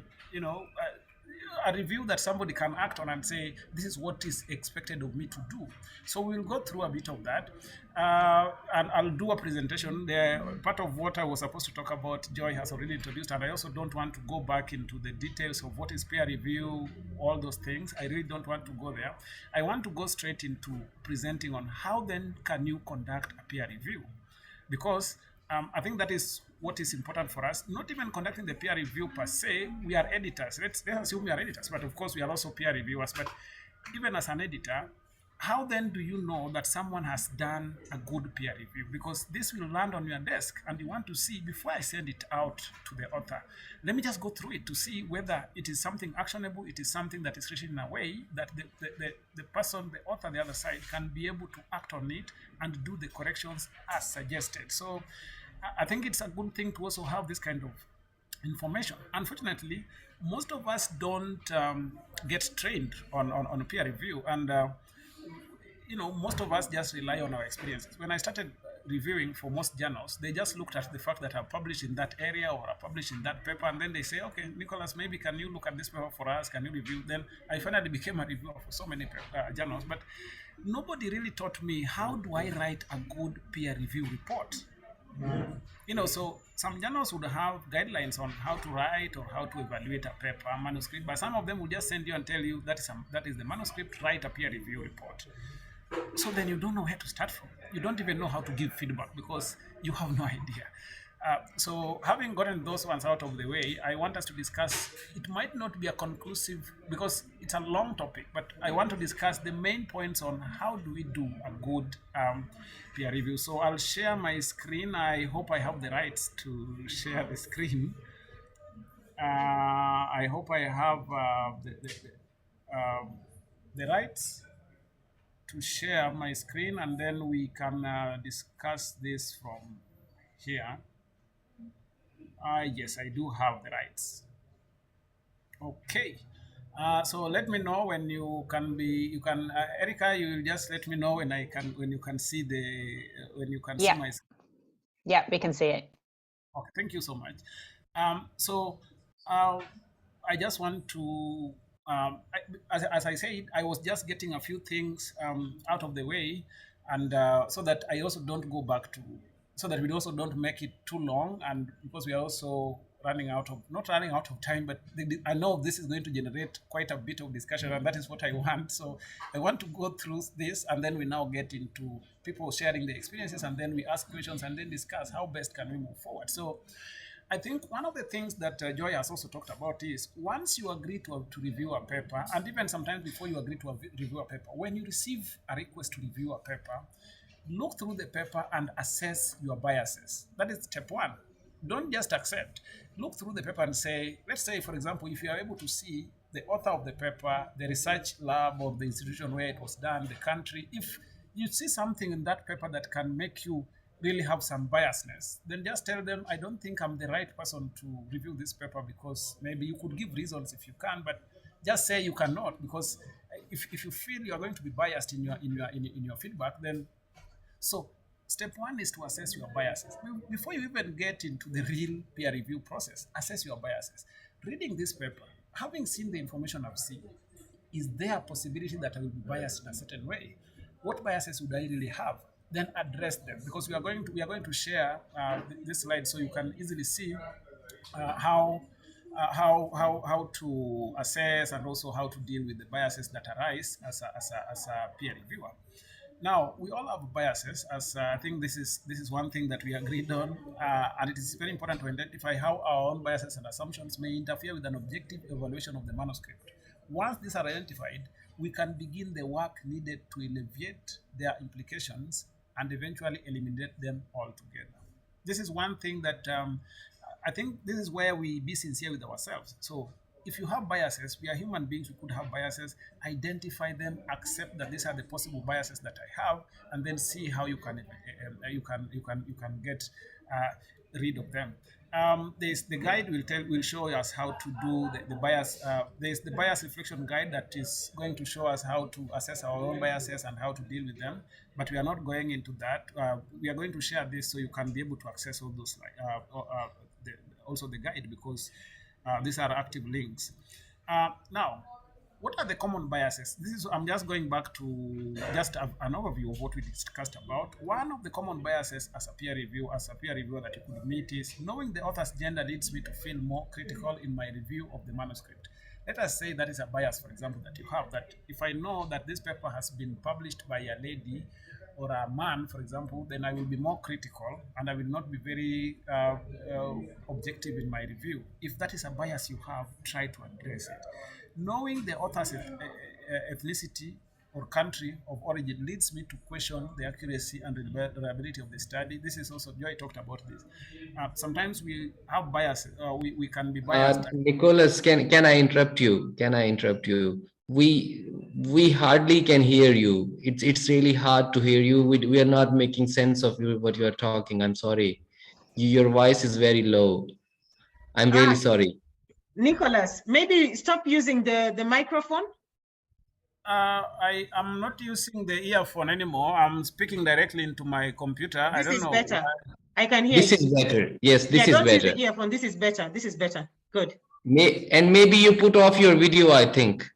review that somebody can act on and say, this is what is expected of me to do. So we'll go through a bit of that, and I'll do a presentation. Part of what I was supposed to talk about, Joy has already introduced, and I also don't want to go back into the details of what is peer review, all those things. I really don't want to go there. I want to go straight into presenting on how then can you conduct a peer review, because I think that is what is important for us. Not even conducting the peer review per se, we are editors. Let's assume we are editors, but of course we are also peer reviewers. But even as an editor, how then do you know that someone has done a good peer review? Because this will land on your desk and you want to see, before I send it out to the author, let me just go through it to see whether it is something actionable, it is something that is written in a way that the person, the author, the other side can be able to act on it and do the corrections as suggested. So I think it's a good thing to also have this kind of information. Unfortunately, most of us don't get trained on peer review, and most of us just rely on our experiences. When I started reviewing for most journals, they just looked at the fact that I published in that area or I published in that paper, and then they say, okay, Nicholas, maybe can you look at this paper for us? Can you review? Then I finally became a reviewer for so many journals, but nobody really taught me how do I write a good peer review report. So some journals would have guidelines on how to write or how to evaluate a paper, manuscript, but some of them will just send you and tell you that is the manuscript, write a peer review report. So then you don't know where to start from. You don't even know how to give feedback because you have no idea. So having gotten those ones out of the way, I want us to discuss, it might not be a conclusive, because it's a long topic, but I want to discuss the main points on how do we do a good peer review. So I'll share my screen. I hope I have the rights to share the screen. I hope I have the rights to share my screen, and then we can discuss this from here. Yes, I do have the rights. Okay. So let me know when you can Erica, you will just let me know when you can see see my screen. Yeah, we can see it. Okay, thank you so much. So I just want to, as I said, I was just getting a few things out of the way, and so that I also don't go back to, so that we also don't make it too long, and because we are also not running out of time, but I know this is going to generate quite a bit of discussion, and that is what I want. So I want to go through this, and then we now get into people sharing their experiences, and then we ask questions, and then discuss how best can we move forward. So I think one of the things that Joy has also talked about is, once you agree to review a paper, and even sometimes before you agree to review a paper, when you receive a request to review a paper, look through the paper and assess your biases. That is step one. Don't just accept. Look through the paper and say, let's say, for example, if you are able to see the author of the paper, the research lab of the institution where it was done, the country. If you see something in that paper that can make you really have some biasness, then just tell them, I don't think I'm the right person to review this paper, because maybe you could give reasons if you can, but just say you cannot, because if you feel you are going to be biased in your feedback, then so step one is to assess your biases. Before you even get into the real peer review process, assess your biases. Reading this paper, having seen the information I've seen, is there a possibility that I will be biased in a certain way? What biases would I really have? Then address them, because we are going to share this slide so you can easily see how to assess and also how to deal with the biases that arise as a peer reviewer. Now, we all have biases, as I think this is one thing that we agreed on, and it is very important to identify how our own biases and assumptions may interfere with an objective evaluation of the manuscript. Once these are identified, we can begin the work needed to alleviate their implications and eventually eliminate them altogether. This is one thing that I think this is where we be sincere with ourselves. So if you have biases, we are human beings, we could have biases, identify them, accept that these are the possible biases that I have, and then see how you can get rid of them. There's the guide will show us how to do the bias. There's the bias reflection guide that is going to show us how to assess our own biases and how to deal with them. But we are not going into that. We are going to share this so you can be able to access all those, also the guide, because these are active links. Now, what are the common biases? I'm just going back to just an overview of what we discussed about. One of the common biases as a peer reviewer that you could meet is knowing the author's gender leads me to feel more critical in my review of the manuscript. Let us say that is a bias, for example, that you have, that if I know that this paper has been published by a lady or a man, for example, then I will be more critical and I will not be very objective in my review. If that is a bias you have, try to address it. Knowing the author's ethnicity or country of origin leads me to question the accuracy and reliability of the study. This is also, Joy talked about this. Sometimes we have bias, we can be biased. Nicholas, can I interrupt you? We hardly can hear you. It's really hard to hear you. We are not making sense of what you are talking. I'm sorry. Your voice is very low. I'm really sorry. Nicholas, maybe stop using the microphone. I am not using the earphone anymore. I'm speaking directly into my computer. This I don't is know. better. I can hear this you. This is better. Yes, this is don't better. Use the earphone. This is better. This is better. Good. And maybe you put off your video, I think.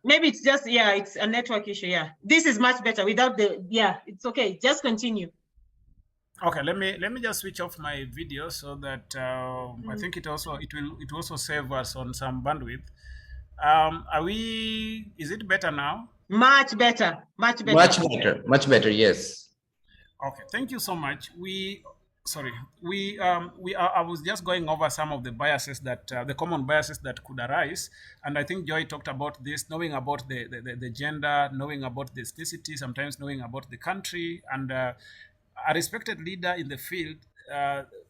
Maybe it's just, it's a network issue. Yeah, this is much better without the, it's okay. Just continue. Okay, let me just switch off my video so that I think it will also save us on some bandwidth. Is it better now? Much better. Much better, yes. Okay, thank you so much. I was just going over some of the biases that the common biases that could arise, and I think Joy talked about this, knowing about the gender, knowing about the ethnicity, sometimes knowing about the country, and a respected leader in the field.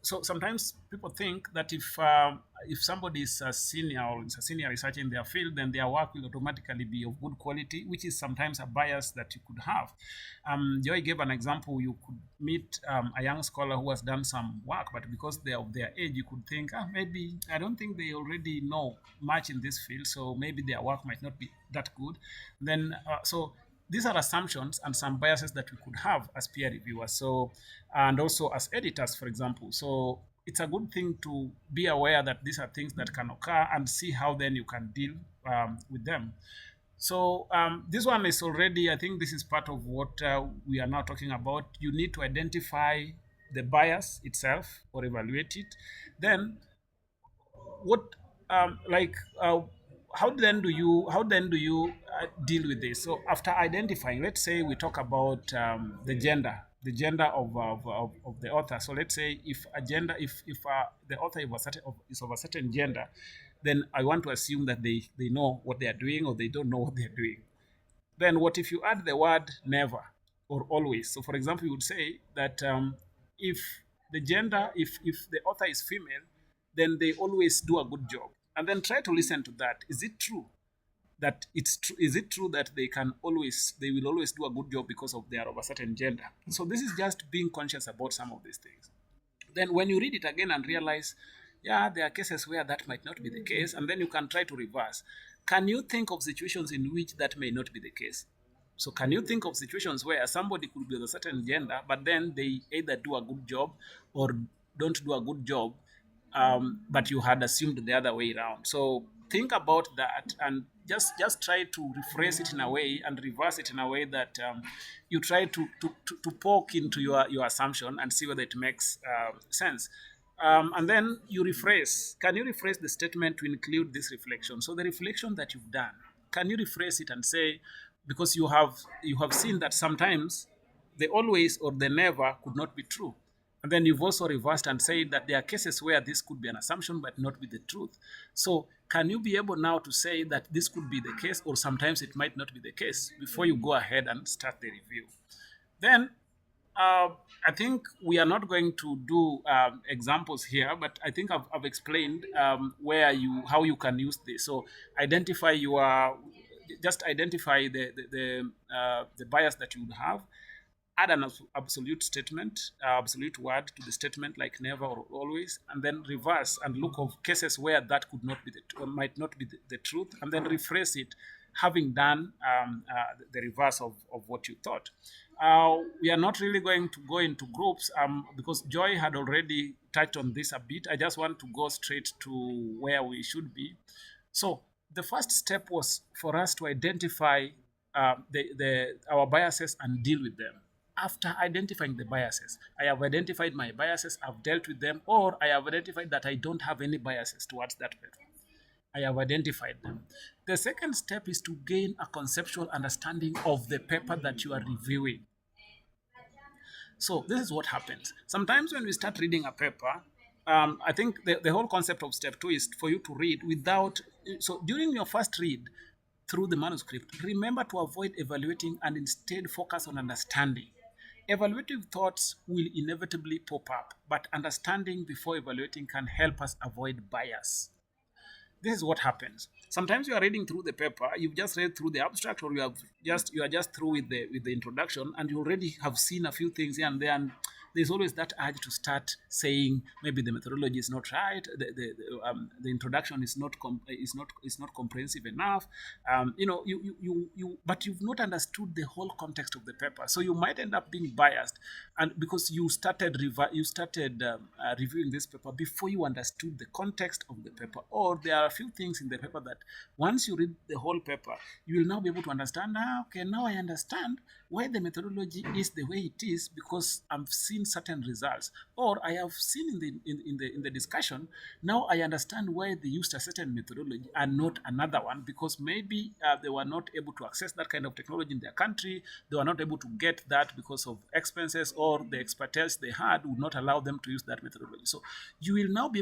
So sometimes people think that if somebody is a senior or is a senior researcher in their field, then their work will automatically be of good quality, which is sometimes a bias that you could have. Joy gave an example. You could meet a young scholar who has done some work, but because they're of their age, you could think, maybe I don't think they already know much in this field, so maybe their work might not be that good. Then these are assumptions and some biases that we could have as peer reviewers. So, and also as editors, for example. So it's a good thing to be aware that these are things that can occur and see how then you can deal with them. So this one is already, I think this is part of what we are now talking about. You need to identify the bias itself or evaluate it. Then how then do you deal with this? So after identifying, let's say we talk about the gender of the author. So let's say if the author is of a certain gender, then I want to assume that they know what they are doing or they don't know what they are doing. Then what if you add the word never or always? So for example, you would say that if the author is female, then they always do a good job. And then try to listen to that. Is it true? that it's true. Is it true that they will always do a good job because they are of a certain gender? So this is just being conscious about some of these things. Then when you read it again and realize, yeah, there are cases where that might not be the case, and then you can try to reverse. Can you think of situations in which that may not be the case? So can you think of situations where somebody could be of a certain gender, but then they either do a good job or don't do a good job, but you had assumed the other way around? So think about that and just try to rephrase it in a way and reverse it in a way that you try to poke into your assumption and see whether it makes sense. And then you rephrase. Can you rephrase the statement to include this reflection? So the reflection that you've done, can you rephrase it and say, because you have seen that sometimes the always or the never could not be true. And then you've also reversed and said that there are cases where this could be an assumption but not be the truth. So can you be able now to say that this could be the case or sometimes it might not be the case before you go ahead and start the review? Then I think we are not going to do examples here, but I think I've explained how you can use this. So identify identify the bias that you would have. Add an absolute statement, absolute word to the statement like never or always, and then reverse and look of cases where that could not be or might not be the truth, and then rephrase it, having done the reverse of what you thought. We are not really going to go into groups because Joy had already touched on this a bit. I just want to go straight to where we should be. So the first step was for us to identify our biases and deal with them. After identifying the biases, I have identified my biases, I've dealt with them, or I have identified that I don't have any biases towards that paper. I have identified them. The second step is to gain a conceptual understanding of the paper that you are reviewing. So this is what happens. Sometimes when we start reading a paper, I think the whole concept of step 2 is for you to read without, so during your first read through the manuscript, remember to avoid evaluating and instead focus on understanding. Evaluative thoughts will inevitably pop up, but understanding before evaluating can help us avoid bias. This is what happens. Sometimes you are reading through the paper, you've just read through the abstract, or you are just through with the introduction, and you already have seen a few things here and there, and there's always that urge to start saying maybe the methodology is not right, the introduction is not comprehensive enough, but you've not understood the whole context of the paper, so you might end up being biased, and because you started reviewing this paper before you understood the context of the paper, or there are a few things in the paper that once you read the whole paper, you will now be able to understand. Now I understand why the methodology is the way it is because I've seen certain results, or I have seen in the discussion. Now I understand why they used a certain methodology and not another one, because maybe they were not able to access that kind of technology in their country. They were not able to get that because of expenses, or the expertise they had would not allow them to use that methodology. So you will now be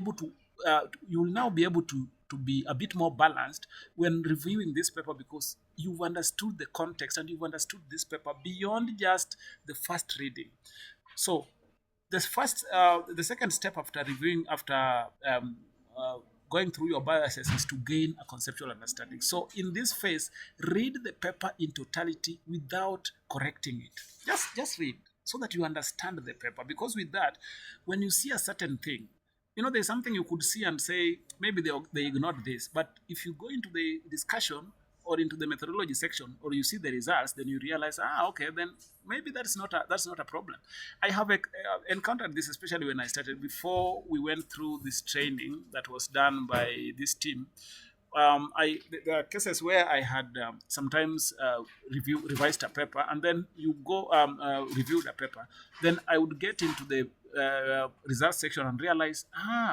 able to be a bit more balanced when reviewing this paper, because you've understood the context and you've understood this paper beyond just the first reading. So the second step after reviewing, going through your biases, is to gain a conceptual understanding. So in this phase, read the paper in totality without correcting it. Just read so that you understand the paper, because with that, when you see a certain thing, there's something you could see and say, maybe they ignored this. But if you go into the discussion or into the methodology section, or you see the results, then you realize, okay, then maybe that's not a problem. I have encountered this, especially when I started, before we went through this training that was done by this team. There are cases where I had sometimes revised a paper, and then you go review the paper. Then I would get into the results section and realize,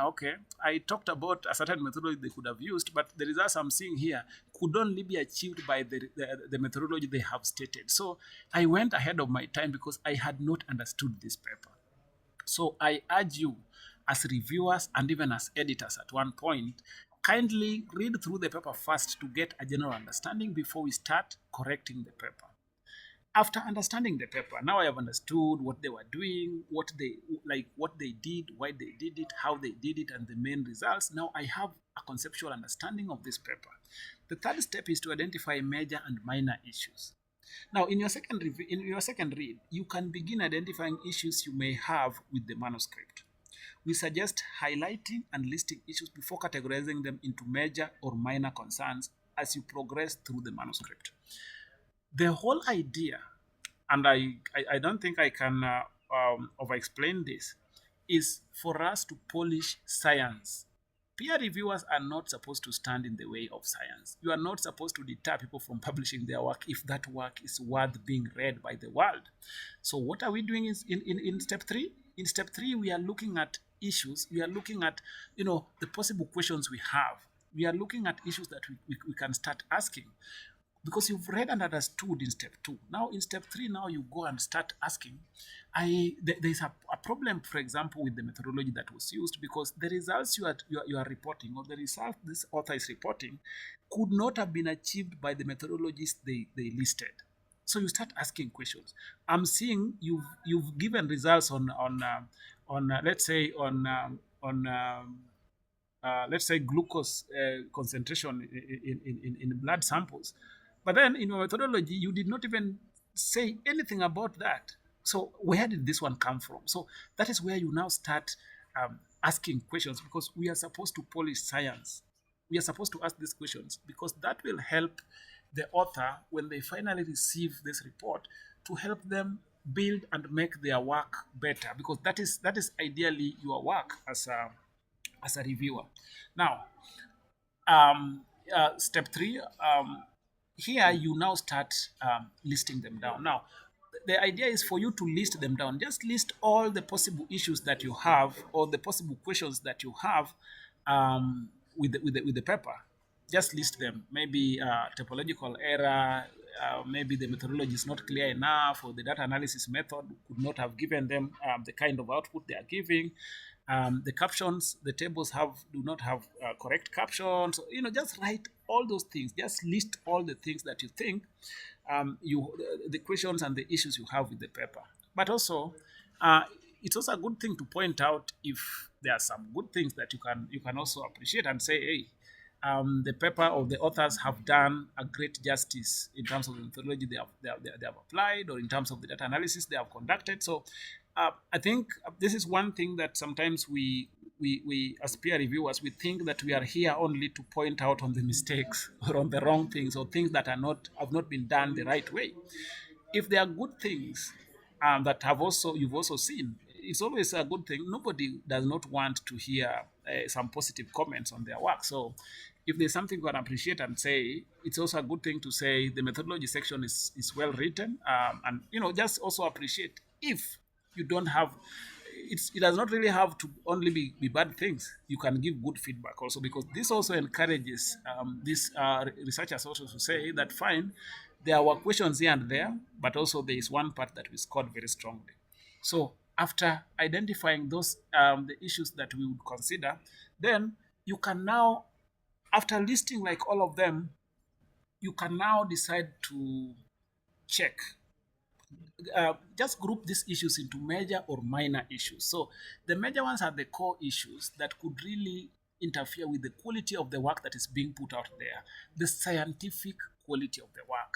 okay, I talked about a certain methodology they could have used, but the results I'm seeing here could only be achieved by the methodology they have stated. So I went ahead of my time because I had not understood this paper. So I urge you, as reviewers and even as editors at one point, kindly read through the paper first to get a general understanding before we start correcting the paper. after understanding the paper, now I have understood what they were doing, what they did, why they did it, how they did it, and the main results. Now I have a conceptual understanding of this paper. The third step is to identify major and minor issues. Now, in your second read, you can begin identifying issues you may have with the manuscript. We suggest highlighting and listing issues before categorizing them into major or minor concerns as you progress through the manuscript. The whole idea, and I don't think I can over-explain this, is for us to polish science. Peer reviewers are not supposed to stand in the way of science. You are not supposed to deter people from publishing their work if that work is worth being read by the world. So what are we doing in step 3? In step 3, we are looking at issues. We are looking at, the possible questions we have. We are looking at issues that we can start asking. Because you've read and understood in step 2. Now in step 3, now you go and start asking. There's a problem, for example, with the methodology that was used, because the results you are reporting, or the results this author is reporting, could not have been achieved by the methodologies they listed. So you start asking questions. I'm seeing you've given results on let's say let's say glucose concentration in blood samples. But then in your methodology, you did not even say anything about that. So where did this one come from? So that is where you now start asking questions, because we are supposed to polish science. We are supposed to ask these questions because that will help the author, when they finally receive this report, to help them build and make their work better, because that is ideally your work as a reviewer. Now, step 3, here you now start listing them down. Now, the idea is for you to list them down. Just list all the possible issues that you have, or the possible questions that you have with the paper. Just list them. Maybe topological error, maybe the methodology is not clear enough, or the data analysis method could not have given them the kind of output they are giving. The captions, the tables do not have correct captions. Just write all those things. Just list all the things that you think the questions and the issues you have with the paper. But also, it's also a good thing to point out if there are some good things that you can also appreciate and say, hey, the paper or the authors have done a great justice in terms of the methodology they have applied, or in terms of the data analysis they have conducted. So I think this is one thing that sometimes we as peer reviewers, we think that we are here only to point out on the mistakes or on the wrong things, or things that have not been done the right way. If there are good things that you've also seen, it's always a good thing. Nobody does not want to hear some positive comments on their work. So if there's something you can appreciate and say, it's also a good thing to say the methodology section is well written, and just also appreciate if you don't have. It does not really have to only be bad things. You can give good feedback also, because this also encourages these researchers also to say that fine, there were questions here and there, but also there is one part that we scored very strongly. So after identifying those the issues that we would consider, then you can now, after listing like all of them, you can now decide to check. Just group these issues into major or minor issues. So the major ones are the core issues that could really interfere with the quality of the work that is being put out there, the scientific quality of the work.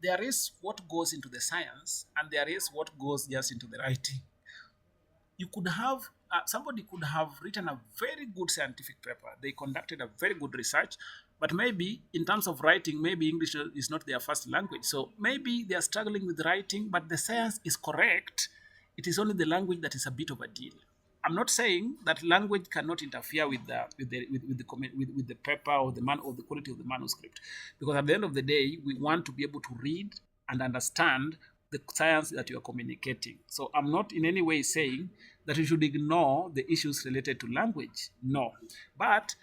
There is what goes into the science, and there is what goes just into the writing. You could have, somebody could have written a very good scientific paper. They conducted a very good research, but maybe in terms of writing, maybe English is not their first language. So maybe they are struggling with writing, but the science is correct. It is only the language that is a bit of a deal. I'm not saying that language cannot interfere with the paper or the quality of the manuscript, because at the end of the day, we want to be able to read and understand the science that you are communicating. So I'm not in any way saying that you should ignore the issues related to language. No, but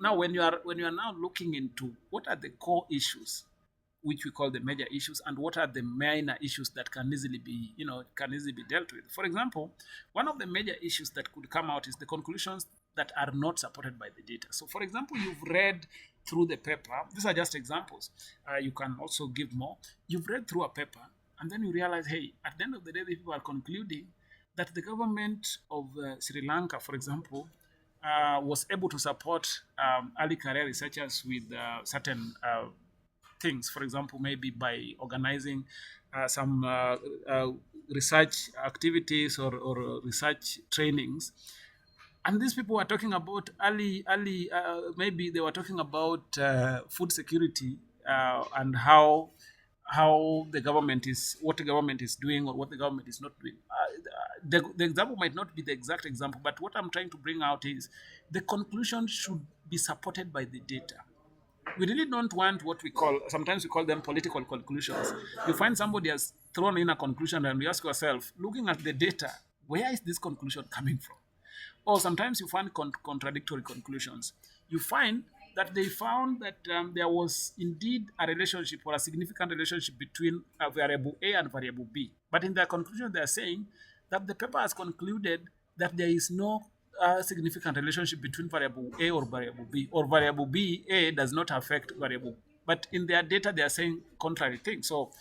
now when you are now looking into what are the core issues which we call the major issues, and what are the minor issues that can easily be, dealt with. For example, one of the major issues that could come out is the conclusions that are not supported by the data. So, for example, you've read through the paper. These are just examples. You can also give more. You've read through a paper, and then you realize, hey, at the end of the day, the people are concluding that the government of Sri Lanka, for example, was able to support early career researchers with certain things. For example, maybe by organizing some research activities or research trainings. And these people were talking about maybe they were talking about food security and how what the government is doing or what the government is not doing. The example might not be the exact example, but what I'm trying to bring out is the conclusion should be supported by the data. We really don't want what sometimes we call them political conclusions. You find somebody has thrown in a conclusion and you ask yourself, looking at the data, where is this conclusion coming from? Or sometimes you find contradictory conclusions. You find that they found that there was indeed a relationship or a significant relationship between variable A and variable B. But in their conclusion, they are saying that the paper has concluded that there is no significant relationship between variable A or variable B, or variable B, A does not affect variable. But in their data, they are saying contrary things. So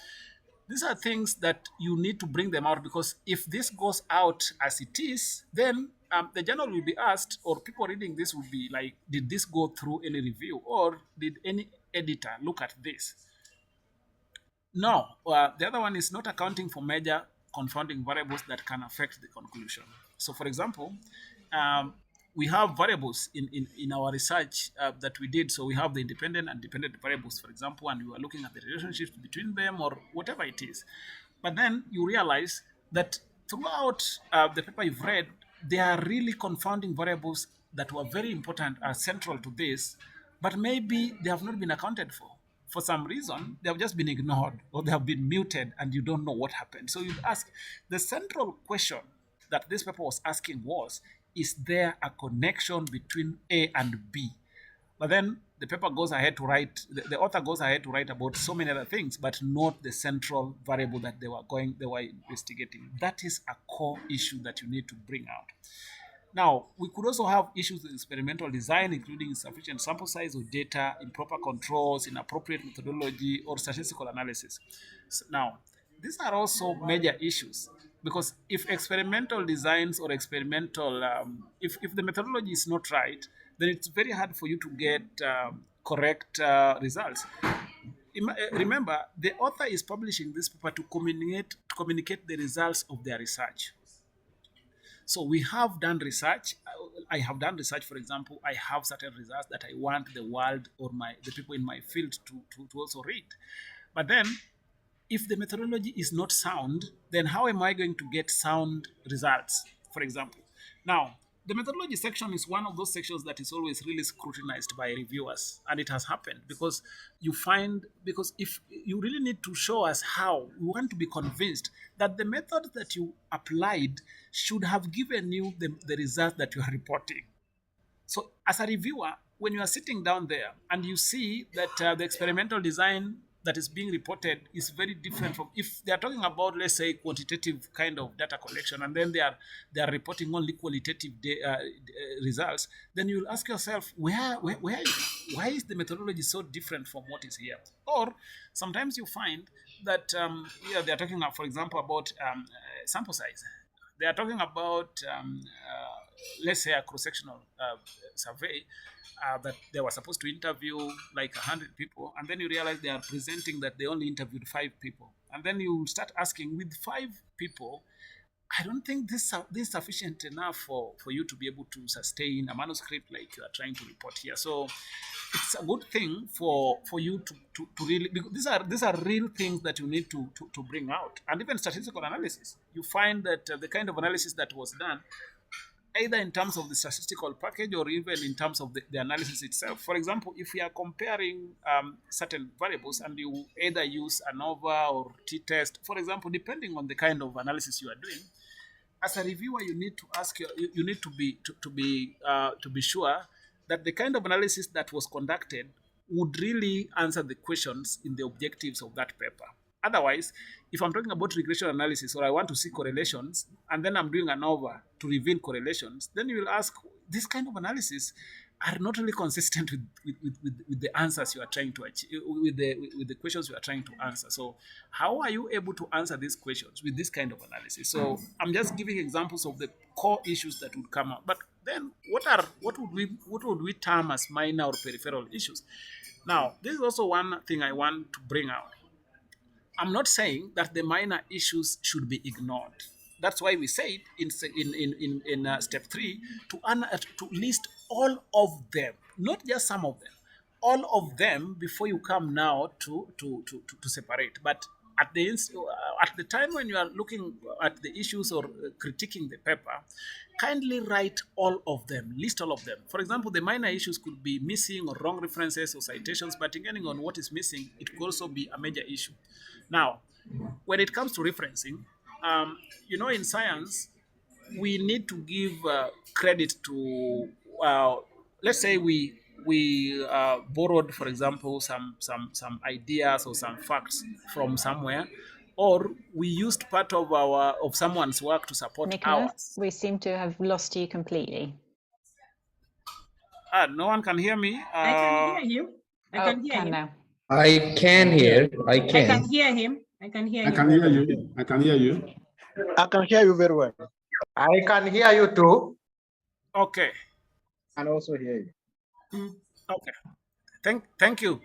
these are things that you need to bring them out, because if this goes out as it is, then the journal will be asked, or people reading this will be like, did this go through any review, or did any editor look at this? No. The other one is not accounting for major confounding variables that can affect the conclusion. So, for example, we have variables in our research that we did. So we have the independent and dependent variables, for example, and we were looking at the relationships between them or whatever it is. But then you realize that throughout the paper you've read, there are really confounding variables that were very important, are central to this, but maybe they have not been accounted for. For some reason, they have just been ignored or they have been muted and you don't know what happened. So you ask, the central question that this paper was asking was, is there a connection between A and B? But then the paper goes ahead to write, the author goes ahead to write about so many other things, but not the central variable that they were investigating. That is a core issue that you need to bring out. Now, we could also have issues with experimental design, including insufficient sample size of data, improper controls, inappropriate methodology, or statistical analysis. So now, these are also major issues, because if experimental designs or experimental, if the methodology is not right, then it's very hard for you to get correct results. Remember, the author is publishing this paper to communicate the results of their research. So we have done research. I have done research, for example. I have certain results that I want the world or the people in my field to also read. But then, if the methodology is not sound, then how am I going to get sound results, for example? Now, the methodology section is one of those sections that is always really scrutinized by reviewers. And it has happened because if you really need to show us how, we want to be convinced that the method that you applied should have given you the result that you are reporting. So as a reviewer, when you are sitting down there and you see that the experimental design that is being reported is very different from, if they are talking about, let's say, quantitative kind of data collection, and then they are reporting only qualitative results, then you'll ask yourself, why is the methodology so different from what is here? Or sometimes you find that they are talking, for example, about sample size. They are talking about, let's say, a cross-sectional survey that they were supposed to interview like 100 people, and then you realize they are presenting that they only interviewed 5 people. And then you start asking, with 5 people, I don't think this is sufficient enough for you to be able to sustain a manuscript like you are trying to report here. So it's a good thing for you to really, because these are real things that you need to bring out. And even statistical analysis, you find that the kind of analysis that was done, either in terms of the statistical package or even in terms of the analysis itself. For example, if we are comparing certain variables and you either use ANOVA or t-test, for example, depending on the kind of analysis you are doing, as a reviewer, you need to ask you need to be sure that the kind of analysis that was conducted would really answer the questions in the objectives of that paper. Otherwise, if I'm talking about regression analysis or I want to see correlations and then I'm doing an over to reveal correlations, then you will ask, this kind of analysis are not really consistent with the answers you are trying to achieve, with the questions you are trying to answer. So how are you able to answer these questions with this kind of analysis? So I'm just giving examples of the core issues that would come up. But then what would we term as minor or peripheral issues? Now, this is also one thing I want to bring out. I'm not saying that the minor issues should be ignored. That's why we said in step 3 to list all of them, not just some of them, all of them before you come now to separate. But at the time when you are looking at the issues or critiquing the paper, kindly write all of them, list all of them. For example, the minor issues could be missing or wrong references or citations, but depending on what is missing, it could also be a major issue. Now, when it comes to referencing, in science, we need to give credit to, let's say we borrowed, for example, some ideas or some facts from somewhere, or we used part of someone's work to support Nicholas, ours. we seem to have lost you completely. No one can hear me. I can hear you. I can hear him. Now. I can hear. I I can. can hear him. I can hear I him. can hear you. I can hear you. I can hear you very well. I can hear you too. Okay. And also hear you. Okay. Thank you.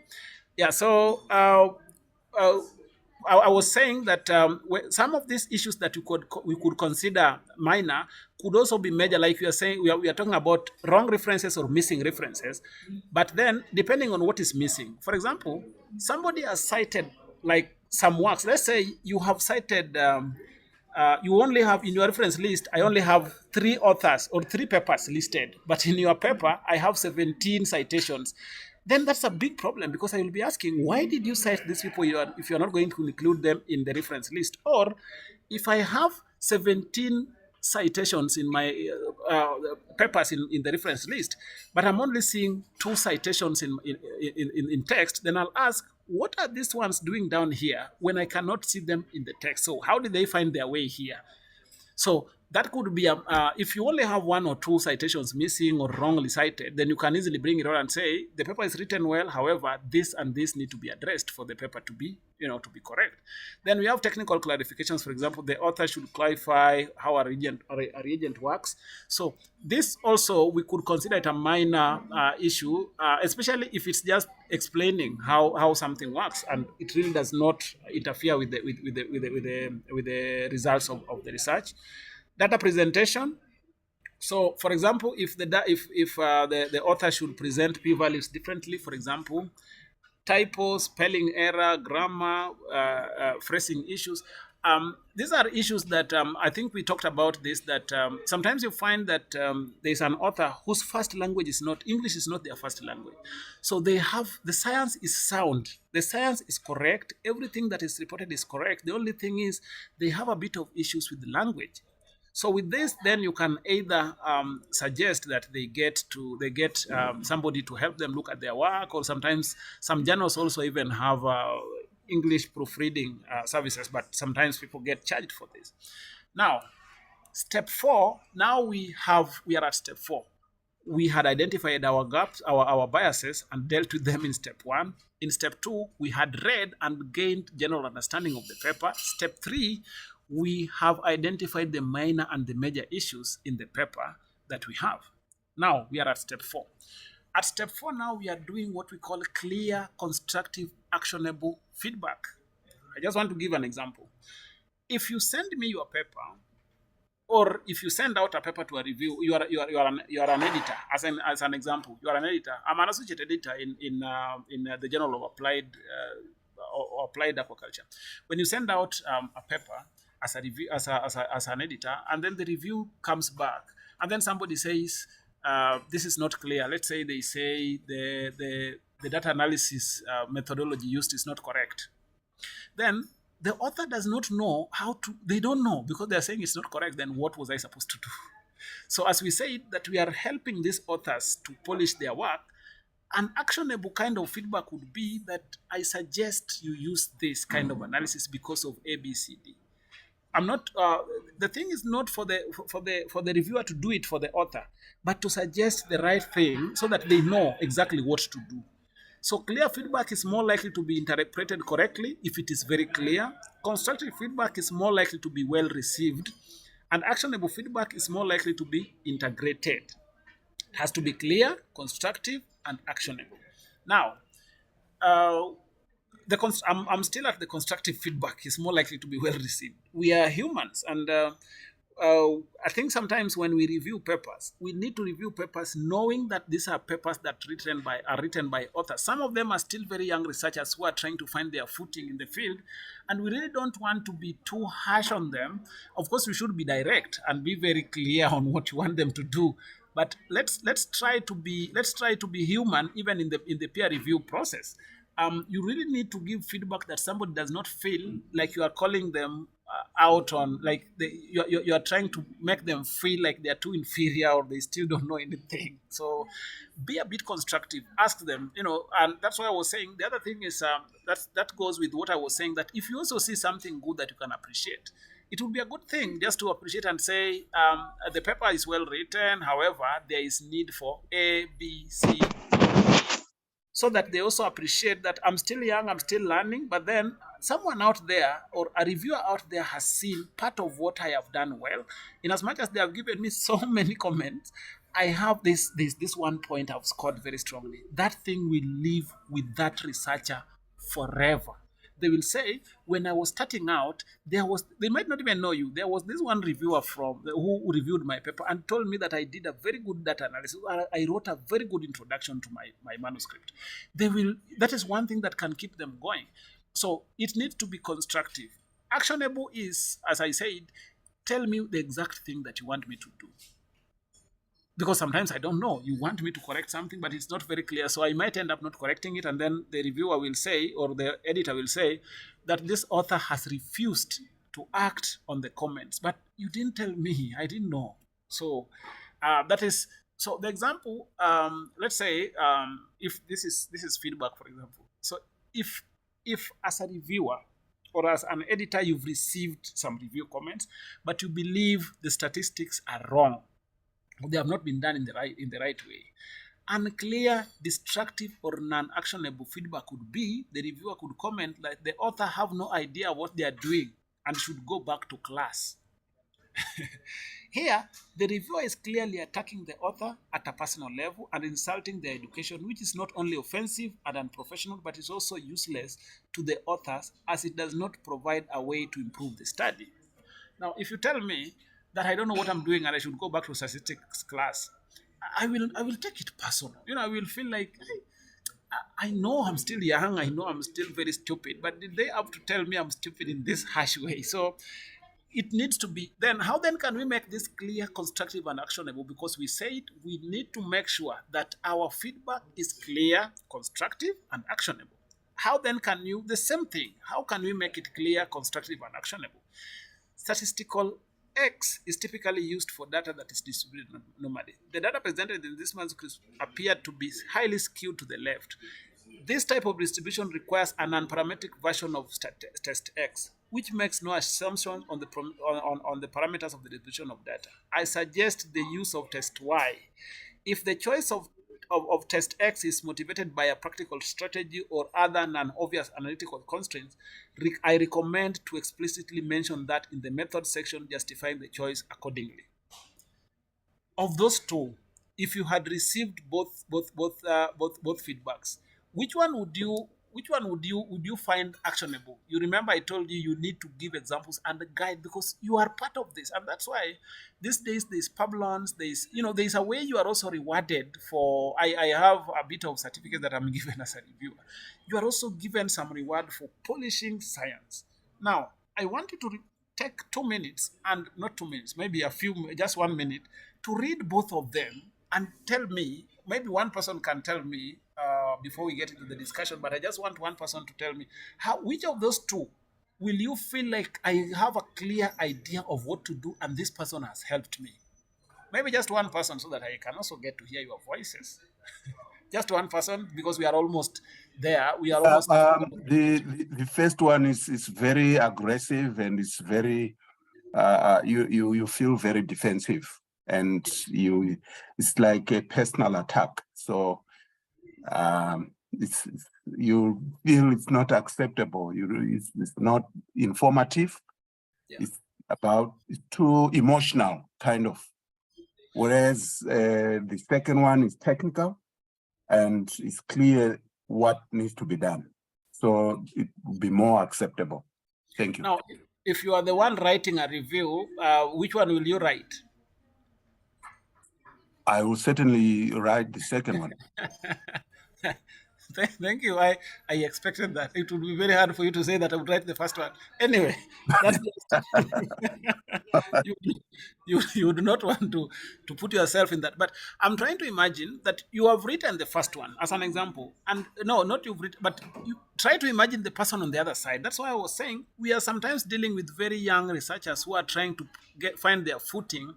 Yeah. So I was saying that some of these issues that we could consider minor could also be major. Like you are saying, we are talking about wrong references or missing references. But then, depending on what is missing, for example, somebody has cited like some works. Let's say you have cited. You only have in your reference list, I only have 3 authors or 3 papers listed, but in your paper, I have 17 citations. Then that's a big problem, because I will be asking, why did you cite these people if you're not going to include them in the reference list? Or if I have 17 citations in my papers in the reference list, but I'm only seeing 2 citations in text, then I'll ask, what are these ones doing down here when I cannot see them in the text? So how did they find their way here? So that could be, if you only have 1 or 2 citations missing or wrongly cited, then you can easily bring it out and say, the paper is written well, however, this and this need to be addressed for the paper to be, to be correct. Then we have technical clarifications. For example, the author should clarify how a reagent works. So this also, we could consider it a minor issue, especially if it's just explaining how something works and it really does not interfere with the results of the research. Data presentation. So, for example, if the author should present p-values differently, for example, typos, spelling error, grammar, phrasing issues. These are issues that I think we talked about this, that sometimes you find that there's an author whose first language is not, English is not their first language. So the science is sound. The science is correct. Everything that is reported is correct. The only thing is they have a bit of issues with the language. So with this, then you can either suggest that they get somebody to help them look at their work, or sometimes some journals also even have English proofreading services, but sometimes people get charged for this. Now, step 4. Now we are at step 4. We had identified our gaps, our biases, and dealt with them in step 1. In step 2, we had read and gained general understanding of the paper. Step 3. We have identified the minor and the major issues in the paper that we have. Now we are at step 4. At step 4 now we are doing what we call clear, constructive, actionable feedback. I just want to give an example. If you send me your paper, or if you send out a paper to a review, you are an editor. As an example, you are an editor. I'm an associate editor in the Journal of Applied Aquaculture. When you send out a paper as a review, as an editor, and then the review comes back, and then somebody says this is not clear. Let's say they say the data analysis methodology used is not correct. Then the author does not know they don't know, because they're saying it's not correct. Then what was I supposed to do? So as we said that we are helping these authors to polish their work, An actionable kind of feedback would be that I suggest you use this kind of analysis because of A, B, C, D. I'm not. The thing is not for the reviewer to do it for the author, but to suggest the right thing so that they know exactly what to do. So clear feedback is more likely to be interpreted correctly if it is very clear. Constructive feedback is more likely to be well received, and actionable feedback is more likely to be integrated. It has to be clear, constructive, and actionable. Now, I'm still at the constructive feedback is more likely to be well received. We are humans, and I think sometimes when we review papers, we need to review papers knowing that these are papers that are written by authors. Some of them are still very young researchers who are trying to find their footing in the field, and we really don't want to be too harsh on them. Of course, we should be direct and be very clear on what you want them to do. But let's try to be human even in the peer review process. You really need to give feedback that somebody does not feel like you are calling them out on, like you are trying to make them feel like they are too inferior or they still don't know anything. So be a bit constructive. Ask them, and that's why I was saying. The other thing is that goes with what I was saying, that if you also see something good that you can appreciate, it would be a good thing just to appreciate and say, the paper is well written. However, there is need for A, B, C, so that they also appreciate that I'm still young, I'm still learning, but then someone out there or a reviewer out there has seen part of what I have done well. In as much as they have given me so many comments, I have this one point I've scored very strongly. That thing will live with that researcher forever. They will say, when I was starting out, they might not even know you. There was this one reviewer who reviewed my paper and told me that I did a very good data analysis. I wrote a very good introduction to my manuscript. That is one thing that can keep them going. So it needs to be constructive. Actionable is, as I said, tell me the exact thing that you want me to do. Because sometimes I don't know. You want me to correct something, but it's not very clear. So I might end up not correcting it. And then the reviewer will say, or the editor will say, that this author has refused to act on the comments. But you didn't tell me. I didn't know. So so the example, let's say, if this is feedback, for example. So if as a reviewer or as an editor, you've received some review comments, but you believe the statistics are wrong, they have not been done in the right way. Unclear, destructive, or non-actionable feedback could be the reviewer could comment that the author have no idea what they are doing and should go back to class. Here, the reviewer is clearly attacking the author at a personal level and insulting their education, which is not only offensive and unprofessional, but is also useless to the authors as it does not provide a way to improve the study. Now, if you tell me that I don't know what I'm doing and I should go back to statistics class, I will take it personal. I will feel like, I know I'm still young, I know I'm still very stupid, but did they have to tell me I'm stupid in this harsh way? So it needs to be, then how then can we make this clear, constructive, and actionable? Because we said we need to make sure that our feedback is clear, constructive, and actionable. How then can the same thing, how can we make it clear, constructive, and actionable? Statistical X is typically used for data that is distributed normally. The data presented in this manuscript appeared to be highly skewed to the left. This type of distribution requires an unparametric version of test X, which makes no assumption on the parameters of the distribution of data. I suggest the use of test Y. If the choice of test X is motivated by a practical strategy or other non-obvious analytical constraints, I recommend to explicitly mention that in the method section, justifying the choice accordingly. Of those two, if you had received both feedbacks, which one would you find actionable? You remember I told you need to give examples and a guide because you are part of this, and that's why these days there's Pablons, there's a way you are also rewarded for. I have a bit of certificate that I'm given as a reviewer. You are also given some reward for polishing science. Now I want you to take 2 minutes, and not 2 minutes, maybe just 1 minute, to read both of them and tell me. Maybe one person can tell me before we get into the discussion, but I just want one person to tell me which of those two will you feel like I have a clear idea of what to do and this person has helped me? Maybe just one person so that I can also get to hear your voices. Just one person, because we are almost there. We are almost. The first one is very aggressive, and it's very you feel very defensive, and it's like a personal attack. So you feel it's not acceptable. It's not informative. Yeah. It's too emotional, kind of. Whereas the second one is technical, and it's clear what needs to be done. So it will be more acceptable. Thank you. Now, if you are the one writing a review, which one will you write? I will certainly write the second one. Thank you. I expected that. It would be very hard for you to say that I would write the first one. Anyway, that's you do not want to put yourself in that. But I'm trying to imagine that you have written the first one as an example. And no, not you've written, but you try to imagine the person on the other side. That's why I was saying we are sometimes dealing with very young researchers who are trying to find their footing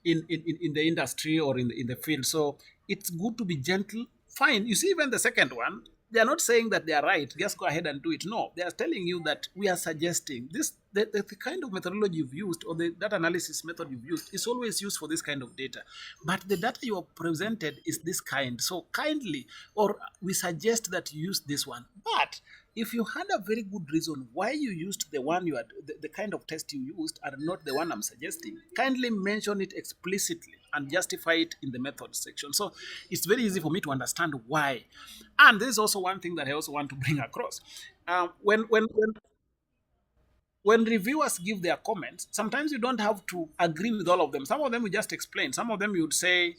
in the industry or in the field. So it's good to be gentle. Fine. You see, even the second one, they are not saying that they are right. Just go ahead and do it. No, they are telling you that we are suggesting this, the kind of methodology you've used, or the data analysis method you've used, is always used for this kind of data. But the data you have presented is this kind. So kindly, or we suggest that you use this one. But if you had a very good reason why you used the one you had, the kind of test you used, and not the one I'm suggesting, kindly mention it explicitly and justify it in the method section. So it's very easy for me to understand why. And this is also one thing that I also want to bring across. When reviewers give their comments, sometimes you don't have to agree with all of them. Some of them we just explain. Some of them you would say,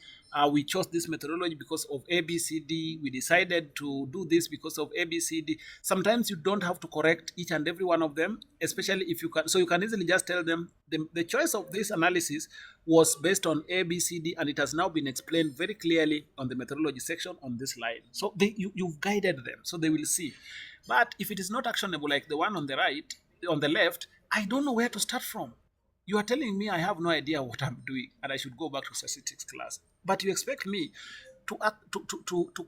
we chose this methodology because of A, B, C, D. We decided to do this because of A, B, C, D. Sometimes you don't have to correct each and every one of them, especially if you can. So you can easily just tell them the choice of this analysis was based on A, B, C, D, and it has now been explained very clearly on the methodology section on this slide. So you've guided them, so they will see. But if it is not actionable, like the one on the right, on the left, I don't know where to start from. You are telling me I have no idea what I'm doing and I should go back to statistics class. But you expect me to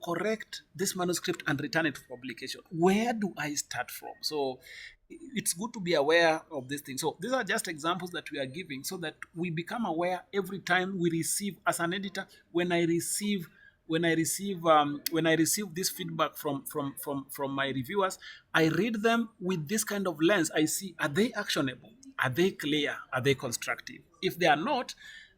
correct this manuscript and return it for publication. Where do I start from? So it's good to be aware of these things. So these are just examples that we are giving so that we become aware every time we receive, as an editor, when I receive this feedback from my reviewers, I read them with this kind of lens. I see, are they actionable? Are they clear? Are they constructive? If they are not,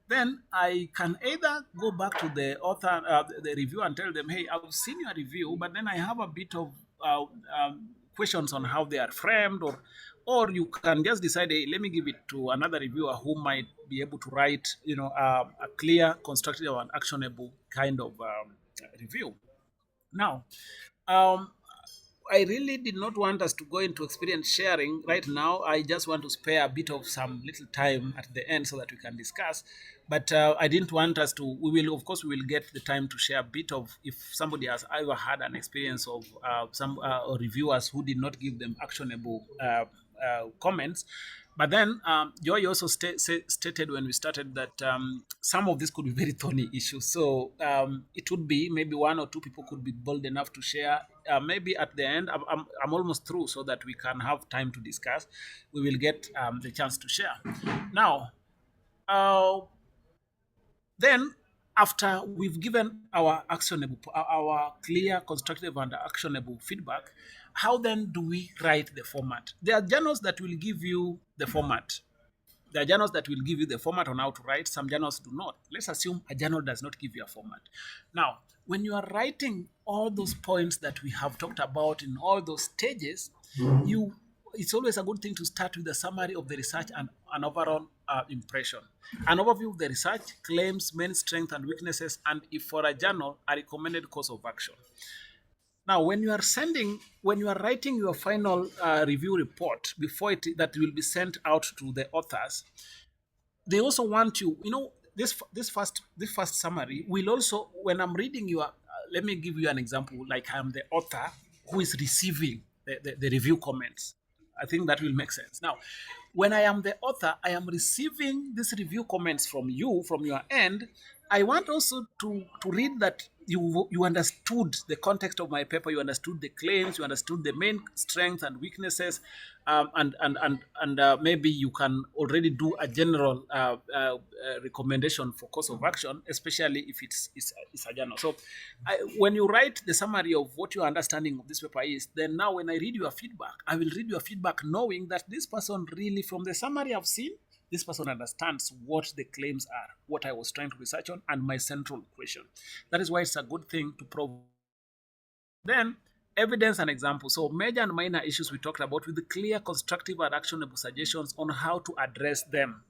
then I can either go back to the author, the reviewer, and tell them, hey, I've seen your review, but then I have a bit of questions on how they are framed, or you can just decide, hey, let me give it to another reviewer who might be able to write, a clear, constructive, and actionable kind of review. Now, I really did not want us to go into experience sharing right now. I just want to spare a bit of some little time at the end so that we can discuss. But I didn't want us to, we will get the time to share a bit of, if somebody has ever had an experience of some reviewers who did not give them actionable comments. But then Joy also stated when we started that some of this could be very thorny issues. So it would be maybe one or two people could be bold enough to share. Maybe at the end, I'm almost through so that we can have time to discuss. We will get the chance to share. Now, then after we've given our clear, constructive, and actionable feedback, how then do we write the format? There are journals that will give you the format. There are journals that will give you the format on how to write. Some journals do not. Let's assume a journal does not give you a format. Now, when you are writing all those points that we have talked about in all those stages, it's always a good thing to start with a summary of the research and an overall impression. An overview of the research, claims, main strengths and weaknesses, and if for a journal, a recommended course of action. Now, when you are writing your final review report that will be sent out to the authors, they also want you, this first summary will also, when I'm reading let me give you an example, like I'm the author who is receiving the review comments. I think that will make sense. Now, when I am the author, I am receiving these review comments from you, from your end. I want also to read that you understood the context of my paper, you understood the claims, you understood the main strengths and weaknesses, and maybe you can already do a general recommendation for course of action, especially if it's a journal. So when you write the summary of what your understanding of this paper is, then now when I read your feedback, I will read your feedback knowing that this person really, from the summary I've seen, this person understands what the claims are, what I was trying to research on, and my central question. That is why it's a good thing to provide. Then, evidence and examples. So, major and minor issues we talked about with the clear, constructive, and actionable suggestions on how to address them.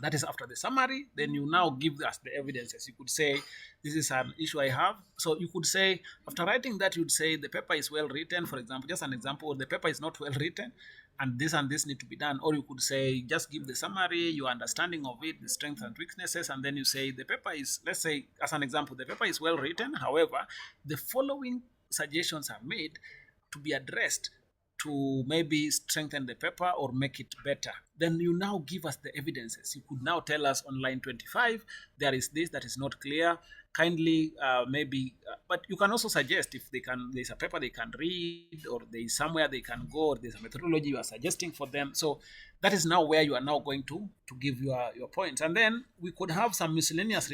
That is after the summary. Then you now give us the evidences. You could say, this is an issue I have. So you could say, after writing that, you'd say the paper is well written, for example, just an example, the paper is not well written, and this need to be done. Or you could say, just give the summary, your understanding of it, the strengths and weaknesses, and then you say the paper is, let's say, as an example, the paper is well written. However, the following suggestions are made to be addressed to maybe strengthen the paper or make it better. Then you now give us the evidences. You could now tell us on line 25, there is this that is not clear. Kindly, but you can also suggest if there's a paper they can read, or there is somewhere they can go, or there's a methodology you are suggesting for them. So that is now where you are now going to give your points. And then we could have some miscellaneous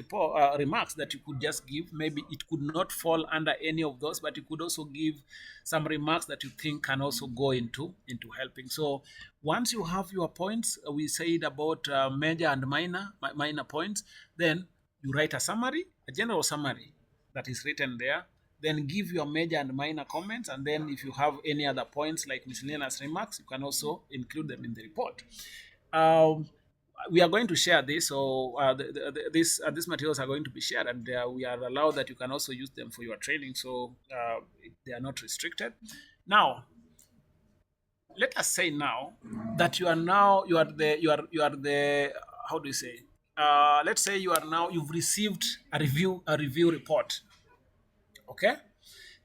remarks that you could just give. Maybe it could not fall under any of those, but you could also give some remarks that you think can also go into helping. So once you have your points, we said about major and minor points, then you write a summary, a general summary that is written there, then give your major and minor comments, and then if you have any other points like miscellaneous remarks, you can also include them in the report. We are going to share this, so these materials are going to be shared, and we are allowed that you can also use them for your training, so they are not restricted. Now, let us say now that you are the how do you say? Let's say you've received a review report. Okay,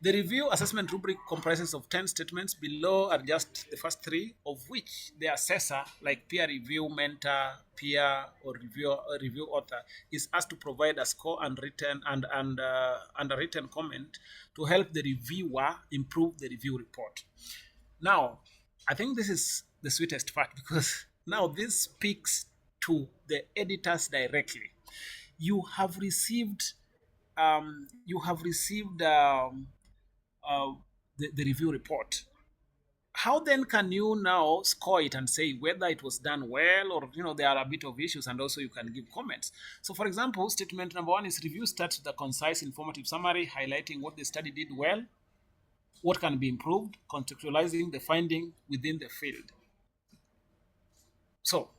the review assessment rubric comprises of 10 statements. Below are just the first 3, of which the assessor, like peer review, mentor, peer, or review author, is asked to provide a score and a written comment to help the reviewer improve the review report. Now, I think this is the sweetest part, because now this speaks to the editors directly. You have received the review report. How then can you now score it and say whether it was done well, or there are a bit of issues, and also you can give comments. So for example, statement number 1 is review starts with a concise informative summary highlighting what the study did well, what can be improved, contextualizing the finding within the field. So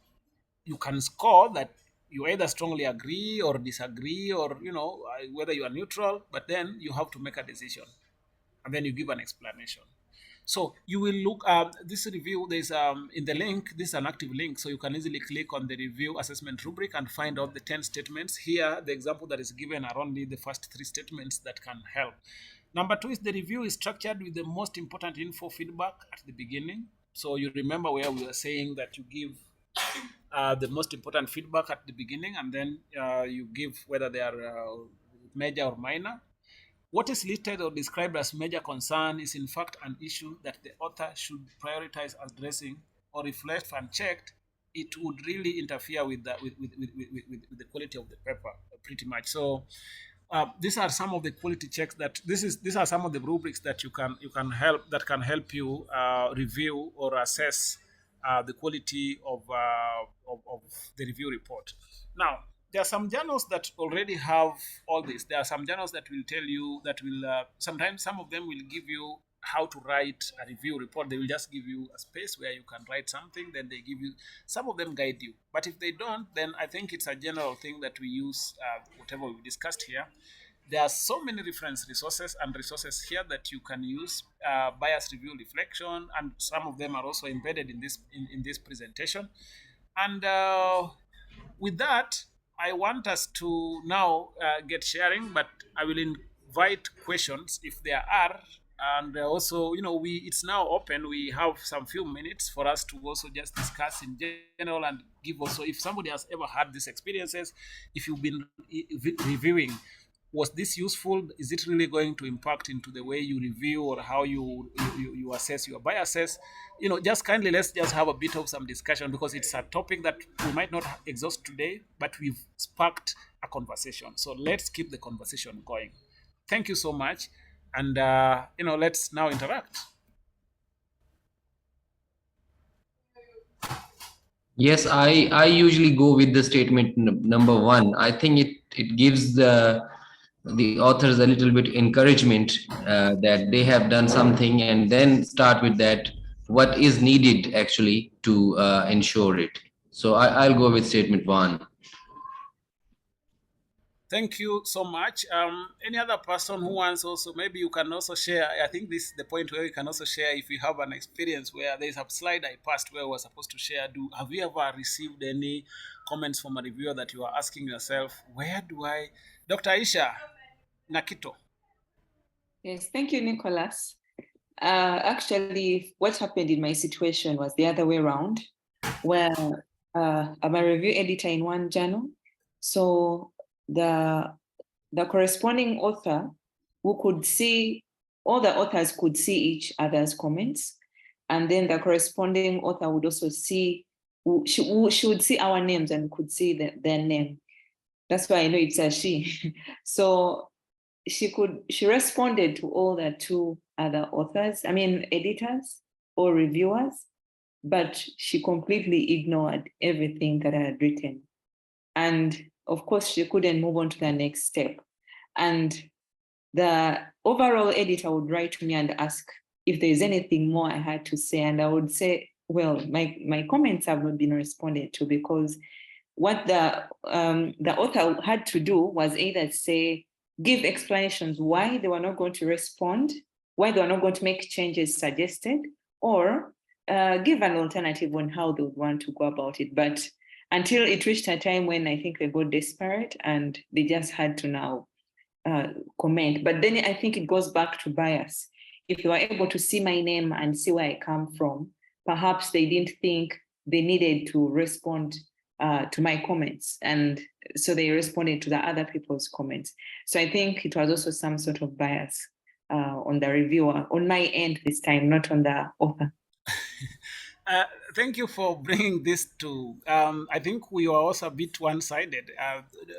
you can score that you either strongly agree or disagree, or whether you are neutral, but then you have to make a decision, and then you give an explanation. So you will look at this review. There's in the link, this is an active link, so you can easily click on the review assessment rubric and find out the 10 statements. Here, the example that is given are only the first 3 statements that can help. Number 2 is the review is structured with the most important info feedback at the beginning. So you remember where we were saying that you give the most important feedback at the beginning, and then you give whether they are major or minor. What is listed or described as major concern is in fact an issue that the author should prioritize addressing, or if left unchecked, it would really interfere with the quality of the paper, pretty much. So these are some of the quality checks these are some of the rubrics that you can help you review or assess the quality of the review report. Now, there are some journals that already have all this. There are some journals that will tell you sometimes some of them will give you how to write a review report. They will just give you a space where you can write something, then they give you, some of them guide you. But if they don't, then I think it's a general thing that we use, whatever we discussed here. There are so many reference resources here that you can use, bias review reflection, and some of them are also embedded in this presentation. And with that, I want us to now get sharing, but I will invite questions if there are And also, it's now open. We have some few minutes for us to also just discuss in general and give also, if somebody has ever had these experiences, if you've been reviewing, was this useful? Is it really going to impact into the way you review or how you assess your biases? Just kindly, let's just have a bit of some discussion, because it's a topic that we might not exhaust today, but we've sparked a conversation. So let's keep the conversation going. Thank you so much. And, let's now interact. Yes, I usually go with the statement number one. I think it gives the authors a little bit encouragement that they have done something, and then start with that, what is needed actually to ensure it. So I'll go with statement one. Thank you so much. Any other person who wants also, maybe you can also share. I think this is the point where you can also share if you have an experience where there's a slide I passed where we're supposed to share. Have you ever received any comments from a reviewer that you are asking yourself, where do I, Dr. Aisha Nakito? Yes, thank you, Nicholas. Actually, what happened in my situation was the other way around, where I'm a review editor in one journal. So the corresponding author who could see, all the authors could see each other's comments, and then the corresponding author would also see, she would see our names and could see their name. That's why I know it's a she. So she responded to all the two other authors, editors or reviewers, but she completely ignored everything that I had written. And of course, she couldn't move on to the next step. And the overall editor would write to me and ask if there's anything more I had to say. And I would say, well, my comments have not been responded to, because what the author had to do was either say, give explanations why they were not going to respond, why they were not going to make changes suggested, or give an alternative on how they would want to go about it. But until it reached a time when I think they got desperate and they just had to now comment. But then I think it goes back to bias. If you are able to see my name and see where I come from, perhaps they didn't think they needed to respond to my comments. And so they responded to the other people's comments. So I think it was also some sort of bias on the reviewer, on my end this time, not on the author. Thank you for bringing this to, I think we were also a bit one-sided,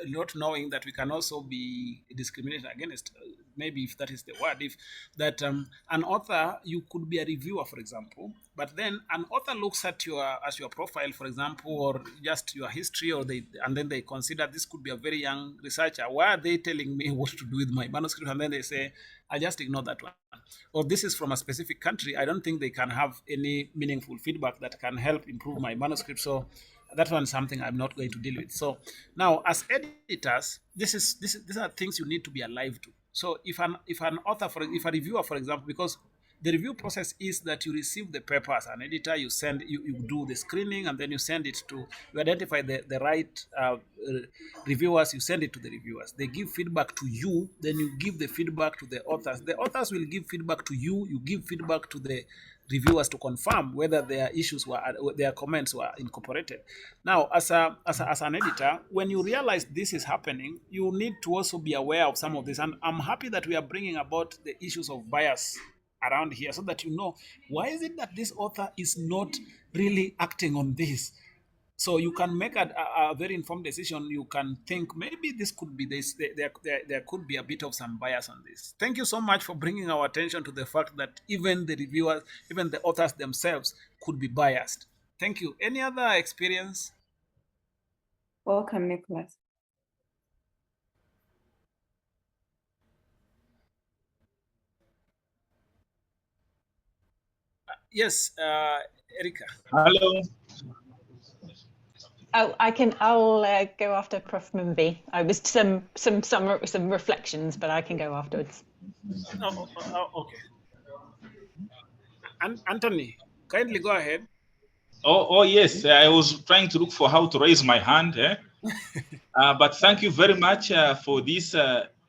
not knowing that we can also be discriminated against, maybe if that is the word, if that an author, you could be a reviewer, for example, but then an author looks at your profile, for example, or just your history, and then they consider this could be a very young researcher. Why are they telling me what to do with my manuscript? And then they say, I just ignore that one. Or this is from a specific country. I don't think they can have any meaningful feedback that can help improve my manuscript. So that one's something I'm not going to deal with. So now, as editors, these are things you need to be alive to. So if an author, if a reviewer, for example, because the review process is that you receive the paper as an editor, you do the screening, and then you send it to, you identify the right reviewers, you send it to the reviewers. They give feedback to you, then you give the feedback to the authors. The authors will give feedback to you, you give feedback to the reviewers to confirm whether their comments were incorporated. Now, as an editor, when you realize this is happening, you need to also be aware of some of this. And I'm happy that we are bringing about the issues of bias around here, so that you know, why is it that this author is not really acting on this? So you can make a very informed decision. You can think, maybe this could be this, there could be a bit of some bias on this. Thank you so much for bringing our attention to the fact that even the reviewers, even the authors themselves could be biased. Thank you. Any other experience? Welcome, Nicholas. Yes, Erika. Hello. Oh, I'll go after Prof. Mumbi. I was some reflections, but I can go afterwards. Okay. Anthony, kindly go ahead. Oh yes, I was trying to look for how to raise my hand. But thank you very much for this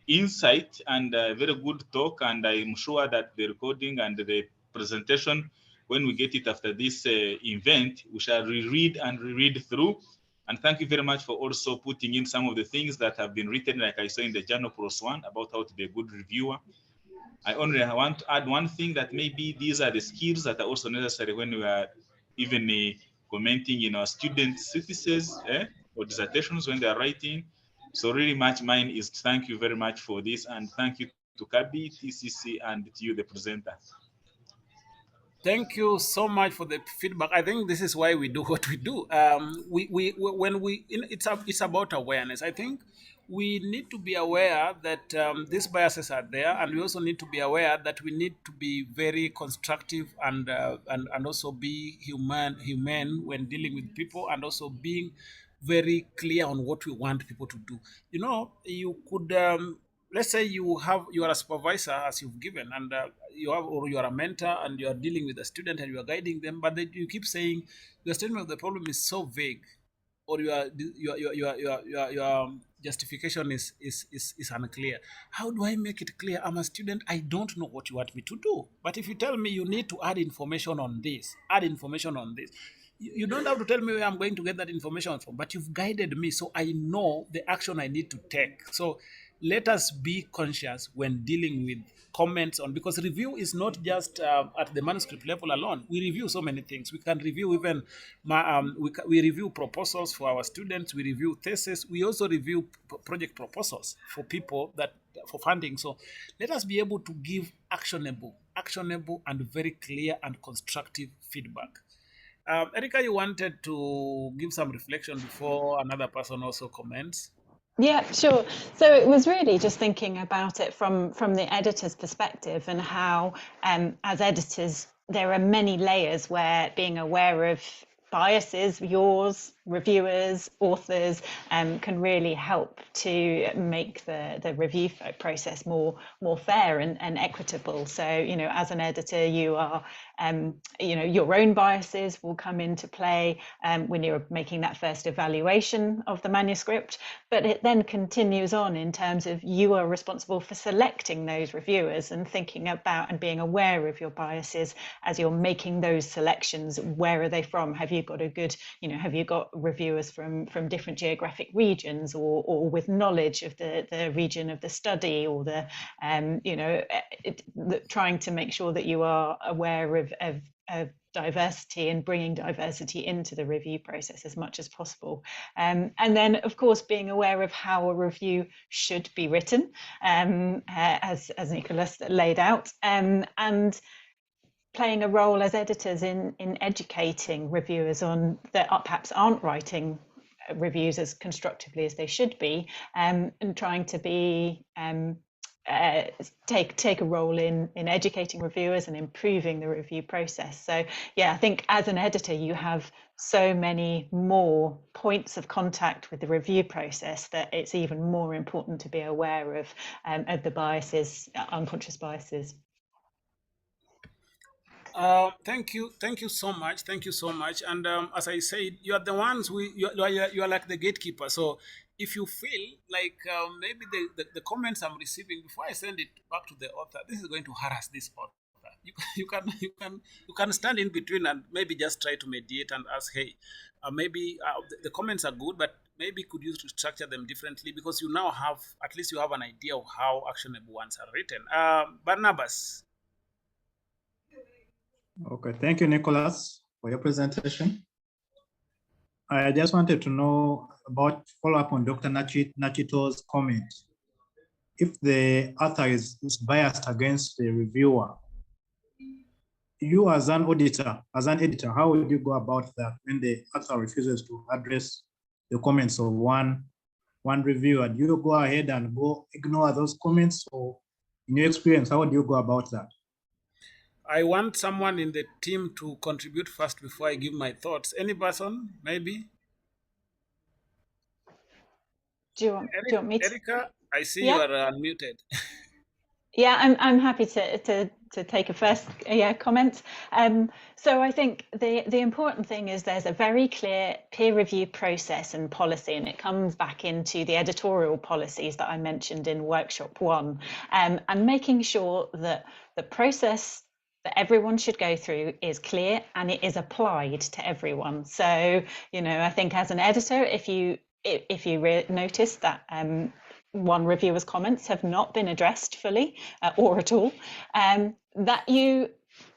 insight and a very good talk. And I'm sure that the recording and the presentation, when we get it after this event, we shall reread and reread through. And thank you very much for also putting in some of the things that have been written, like I saw in the journal Pros One, about how to be a good reviewer. I only want to add one thing, that maybe these are the skills that are also necessary when we are even commenting in our students' theses or dissertations when they are writing. So really much mine is thank you very much for this, and thank you to CABI, TCC, and to you, the presenter. Thank you so much for the feedback. I think this is why we do what we do. When we, it's about awareness. I think we need to be aware that these biases are there, and we also need to be aware that we need to be very constructive and also be humane when dealing with people, and also being very clear on what we want people to do. You know, you could let's say you are a supervisor, as you've given, and you are a mentor, and you are dealing with a student and you are guiding them, but you keep saying your statement of the problem is so vague, or your justification is unclear. How do I make it clear? I'm a student, I don't know what you want me to do. But if you tell me you need to add information on this, you don't have to tell me where I'm going to get that information from, but you've guided me, so I know the action I need to take. So let us be conscious when dealing with comments on, because review is not just at the manuscript level alone. We review so many things. We can review even we review proposals for our students. We review thesis. We also review project proposals for people that for funding. So let us be able to give actionable and very clear and constructive feedback. Erica, you wanted to give some reflection before another person also comments. Yeah, sure. So it was really just thinking about it from the editor's perspective, and how as editors there are many layers where being aware of biases, yours, reviewers, authors, can really help to make the review process more fair and equitable. So, you know, as an editor, you are, you know, your own biases will come into play when you're making that first evaluation of the manuscript, but it then continues on in terms of you are responsible for selecting those reviewers and thinking about and being aware of your biases as you're making those selections. Where are they from? Have you got a good, you know, have you got reviewers from different geographic regions, or with knowledge of the region of the study, or the you know, trying to make sure that you are aware of diversity and bringing diversity into the review process as much as possible, and then of course being aware of how a review should be written, as Nicholas laid out, and playing a role as editors in educating reviewers on that perhaps aren't writing reviews as constructively as they should be, and trying to be take a role in educating reviewers and improving the review process. So yeah, I think as an editor you have so many more points of contact with the review process that it's even more important to be aware of the biases, unconscious biases. Thank you so much, and as I said, you are the ones you are like the gatekeeper. So if you feel like maybe the comments I'm receiving, before I send it back to the author, this is going to harass this author, you can stand in between and maybe just try to mediate and ask, hey, maybe the comments are good, but maybe could you structure them differently, because you now have, at least you have an idea of how actionable ones are written. Barnabas. Okay, thank you, Nicholas, for your presentation. I just wanted to know about follow-up on Dr. Nachito's comment. If the author is biased against the reviewer, you as an auditor, as an editor, how would you go about that when the author refuses to address the comments of one reviewer? Do you go ahead and ignore those comments, or in your experience, how would you go about that? I want someone in the team to contribute first before I give my thoughts. Any person, maybe? Do you want me to? Erica, I see Yeah. you are unmuted. Yeah, I'm happy to take a first comment. So I think the important thing is there's a very clear peer review process and policy, and it comes back into the editorial policies that I mentioned in workshop 1, and making sure that the process that everyone should go through is clear and it is applied to everyone. So, you know, I think as an editor, if you notice that one reviewer's comments have not been addressed fully or at all, that you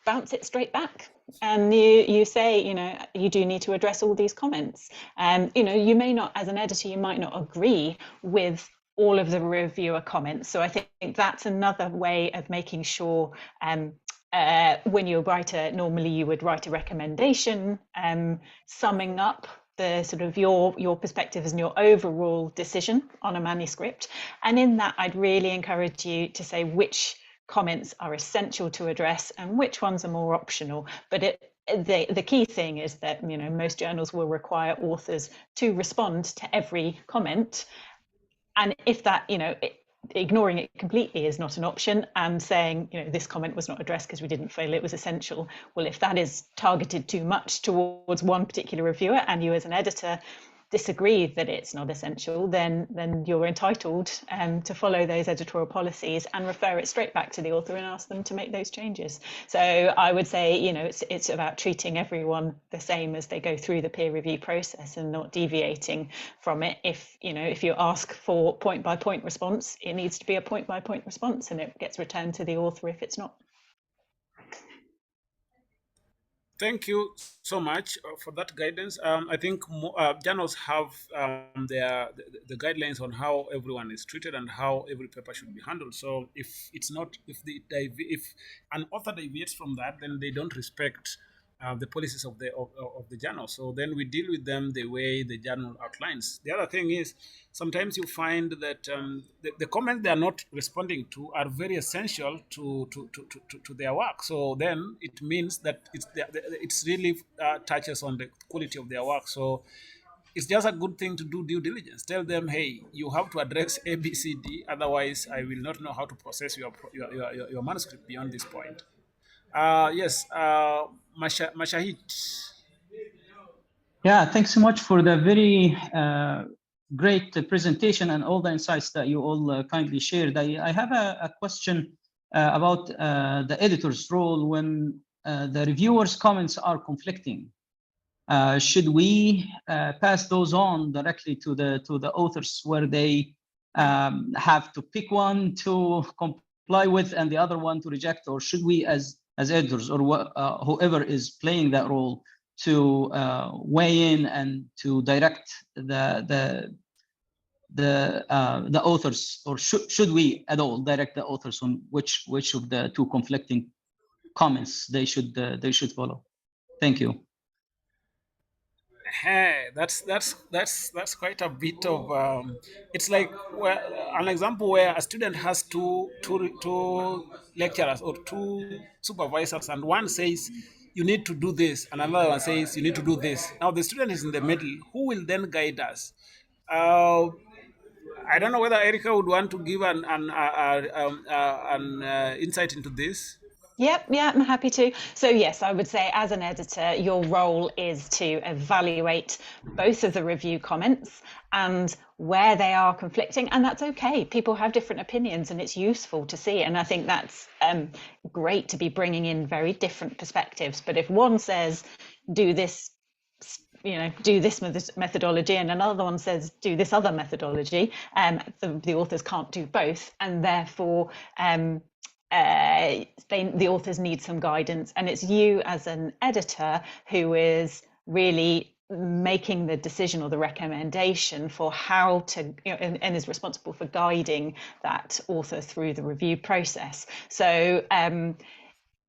bounce it straight back and you say, you know, you do need to address all these comments. You know, you may not, as an editor, you might not agree with all of the reviewer comments. So I think that's another way of making sure when you normally you would write a recommendation, summing up the sort of your perspectives and your overall decision on a manuscript. And in that, I'd really encourage you to say which comments are essential to address and which ones are more optional. But the key thing is that, you know, most journals will require authors to respond to every comment. And if that, you know, ignoring it completely is not an option, and saying, you know, this comment was not addressed because we didn't feel it was essential. Well, if that is targeted too much towards one particular reviewer and you as an editor disagree that it's not essential, then you're entitled to follow those editorial policies and refer it straight back to the author and ask them to make those changes. So I would say, you know, it's about treating everyone the same as they go through the peer review process and not deviating from it. If, you know, if you ask for point by point response, it needs to be a point by point response and it gets returned to the author if it's not. Thank you so much for that guidance. I think journals have the guidelines on how everyone is treated and how every paper should be handled. So if an author deviates from that, then they don't respect the policies of the journal. So then we deal with them the way the journal outlines. The other thing is sometimes you find that the comments they are not responding to are very essential to their work. So then it means that it's really touches on the quality of their work. So it's just a good thing to do due diligence. Tell them, hey, you have to address A, B, C, D. Otherwise, I will not know how to process your manuscript beyond this point. Yes, Mashahid. Yeah, thanks so much for the very great presentation and all the insights that you all kindly shared. I have a question about the editor's role when the reviewer's comments are conflicting. Should we pass those on directly to the authors, where they have to pick one to comply with and the other one to reject, or should we as editors or whoever is playing that role to weigh in and to direct the authors, or should we at all direct the authors on which of the two conflicting comments they should follow? Thank you. Hey, that's quite a bit of it's like an example where a student has two lecturers or two supervisors, and one says you need to do this, and another one says you need to do this. Now the student is in the middle. Who will then guide us? I don't know whether Erica would want to give an insight into this. Yep, yeah, I'm happy to. So yes, I would say as an editor, your role is to evaluate both of the review comments and where they are conflicting, and that's okay. People have different opinions and it's useful to see, and I think that's great to be bringing in very different perspectives. But if one says, do this, you know, do this methodology, and another one says, do this other methodology, the authors can't do both, and therefore the authors need some guidance, and it's you as an editor who is really making the decision or the recommendation for how to, you know, and is responsible for guiding that author through the review process. So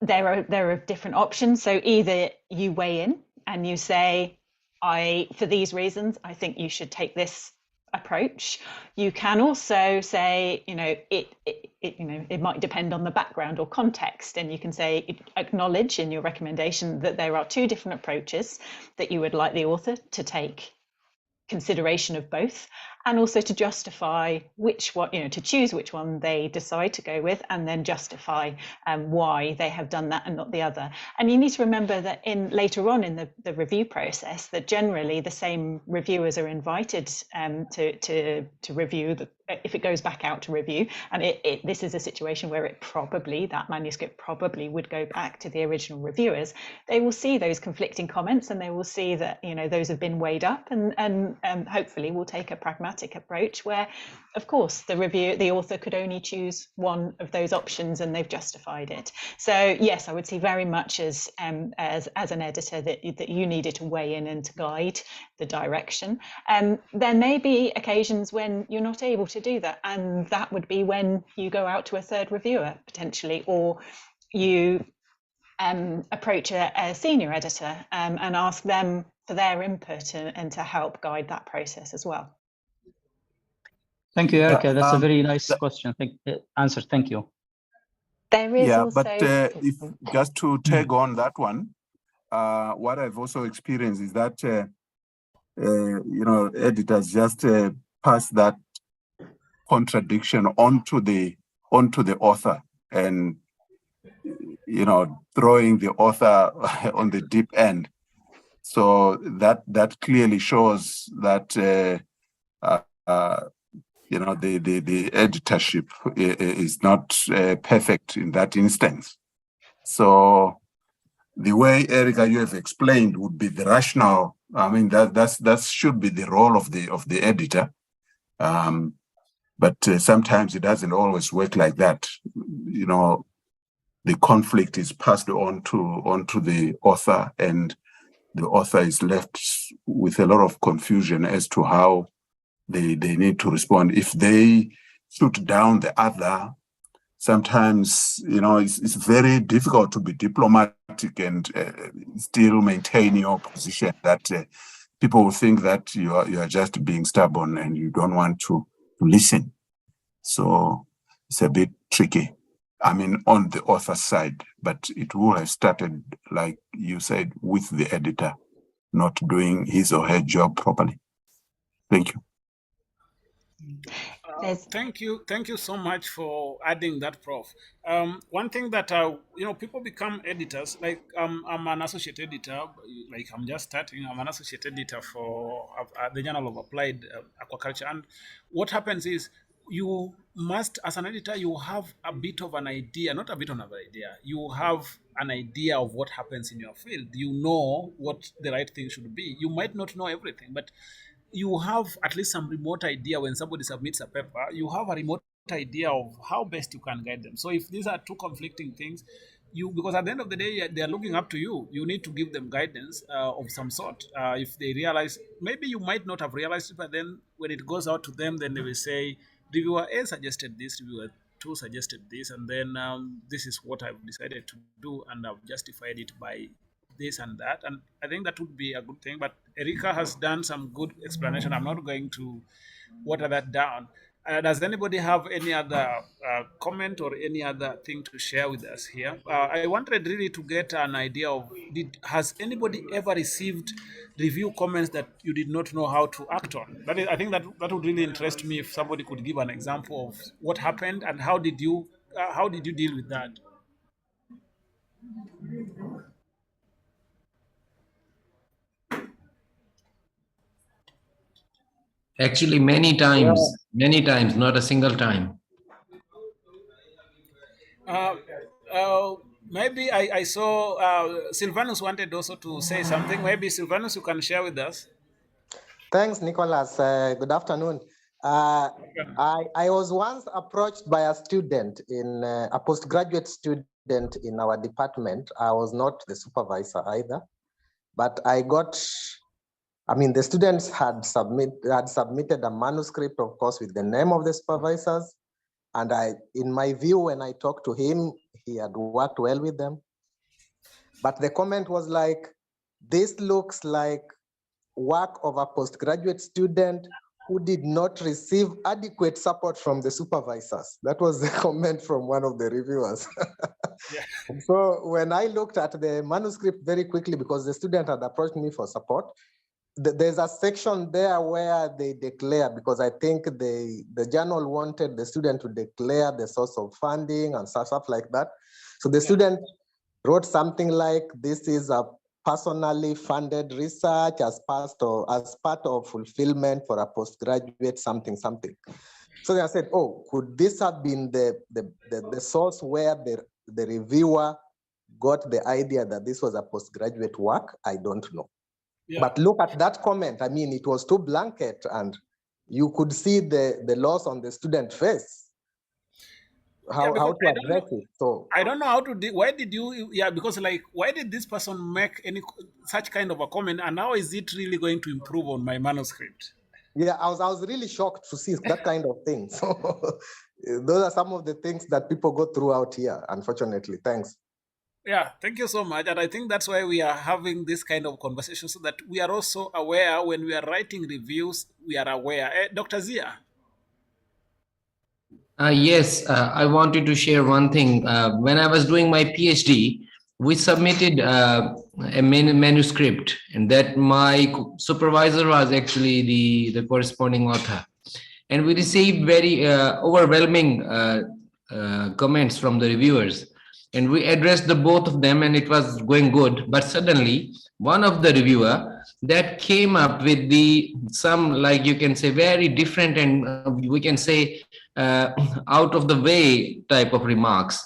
there are different options. So either you weigh in and you say, for these reasons, I think you should take this approach. You can also say, you know, it might depend on the background or context, and you can say, acknowledge in your recommendation that there are two different approaches, that you would like the author to take consideration of both, and also to justify which one, to choose which one they decide to go with, and then justify why they have done that and not the other. And you need to remember that later on in the review process, that generally the same reviewers are invited to review if it goes back out to review. And this is a situation where that manuscript probably would go back to the original reviewers. They will see those conflicting comments, and they will see that those have been weighed up, and hopefully will take a pragmatic approach where, of course, the author could only choose one of those options, and they've justified it. So yes, I would see very much as an editor that you needed to weigh in and to guide the direction. There may be occasions when you're not able to do that, and that would be when you go out to a third reviewer potentially, or you approach a senior editor and ask them for their input and to help guide that process as well. Thank you, Erica. That's a very nice question. Answer. Thank you. There is also, but if just to tag on that one, what I've also experienced is that editors just pass that contradiction onto the author, and throwing the author on the deep end. So that clearly shows that the editorship is not perfect in that instance. So the way, Erica, you have explained would be the rationale. I mean, that should be the role of the editor. But sometimes it doesn't always work like that. The conflict is passed on to the author, and the author is left with a lot of confusion as to how they need to respond. If they shoot down the other, sometimes it's very difficult to be diplomatic and still maintain your position. That people will think that you are just being stubborn and you don't want to listen. So it's a bit tricky. I mean, on the author's side, but it will have started, like you said, with the editor not doing his or her job properly. Thank you. Thank you so much for adding that, Prof. One thing that people become editors. Like I'm an associate editor. Like I'm just starting. I'm an associate editor for the Journal of Applied Aquaculture. And what happens is, you must, as an editor, you have a bit of an idea, not a bit of an idea. You have an idea of what happens in your field. You know what the right thing should be. You might not know everything, but you have at least some remote idea. When somebody submits a paper, you have a remote idea of how best you can guide them. So if these are two conflicting things, because at the end of the day, they are looking up to you. You need to give them guidance of some sort. If they realize, maybe you might not have realized it, but then when it goes out to them, then they will say, reviewer A suggested this, reviewer 2 suggested this, and then this is what I've decided to do, and I've justified it by this and that. And I think that would be a good thing. But Erica has done some good explanation. I'm not going to water that down. Does anybody have any other comment or any other thing to share with us here? I wanted really to get an idea of, has anybody ever received review comments that you did not know how to act on? I think that would really interest me, if somebody could give an example of what happened and how did you deal with that? Actually, many times, not a single time. Maybe I saw Silvanus wanted also to say something. Maybe Silvanus, you can share with us. Thanks, Nicholas. Good afternoon. I was once approached by a student a postgraduate student in our department. I was not the supervisor either, but the students had submitted a manuscript, of course, with the name of the supervisors. And in my view, when I talked to him, he had worked well with them. But the comment was like, this looks like work of a postgraduate student who did not receive adequate support from the supervisors. That was the comment from one of the reviewers. Yeah. So when I looked at the manuscript very quickly, because the student had approached me for support, there's a section there where they declare, because I think the journal wanted the student to declare the source of funding and stuff like that. So the student wrote something like, this is a personally funded research as part of fulfillment for a postgraduate something. So they said, oh, could this have been the source where the reviewer got the idea that this was a postgraduate work? I don't know. Yeah. But look at that comment. I mean, it was too blanket, and you could see the loss on the student face. How to address it. So I don't know how to do. Why did you? Yeah, because like, why did this person make such kind of a comment, and how is it really going to improve on my manuscript? Yeah, I was really shocked to see that kind of thing. So those are some of the things that people go through out here, unfortunately. Thanks. Yeah, thank you so much. And I think that's why we are having this kind of conversation, so that we are also aware when we are writing reviews, we are aware. Dr. Zia. Yes, I wanted to share one thing. When I was doing my PhD, we submitted a manuscript, and that my supervisor was actually the corresponding author. And we received very overwhelming comments from the reviewers. And we addressed the both of them, and it was going good. But suddenly, one of the reviewer that came up with some, like you can say, very different and we can say out of the way type of remarks.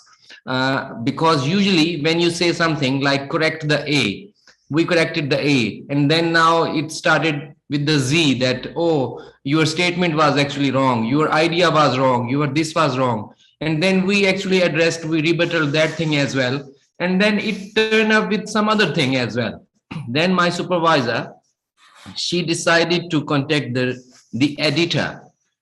Because usually when you say something like correct the A, we corrected the A, and then now it started with the Z, that, oh, your statement was actually wrong, your idea was wrong, this was wrong. And then we actually we rebutted that thing as well. And then it turned up with some other thing as well. Then my supervisor, she decided to contact the editor,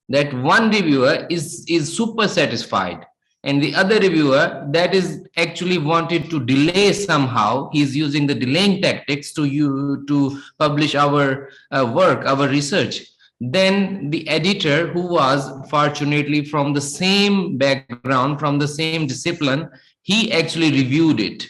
that one reviewer is super satisfied, and the other reviewer that is actually wanted to delay somehow. He's using the delaying tactics to publish our work, our research. Then the editor, who was fortunately from the same background, from the same discipline, he actually reviewed it,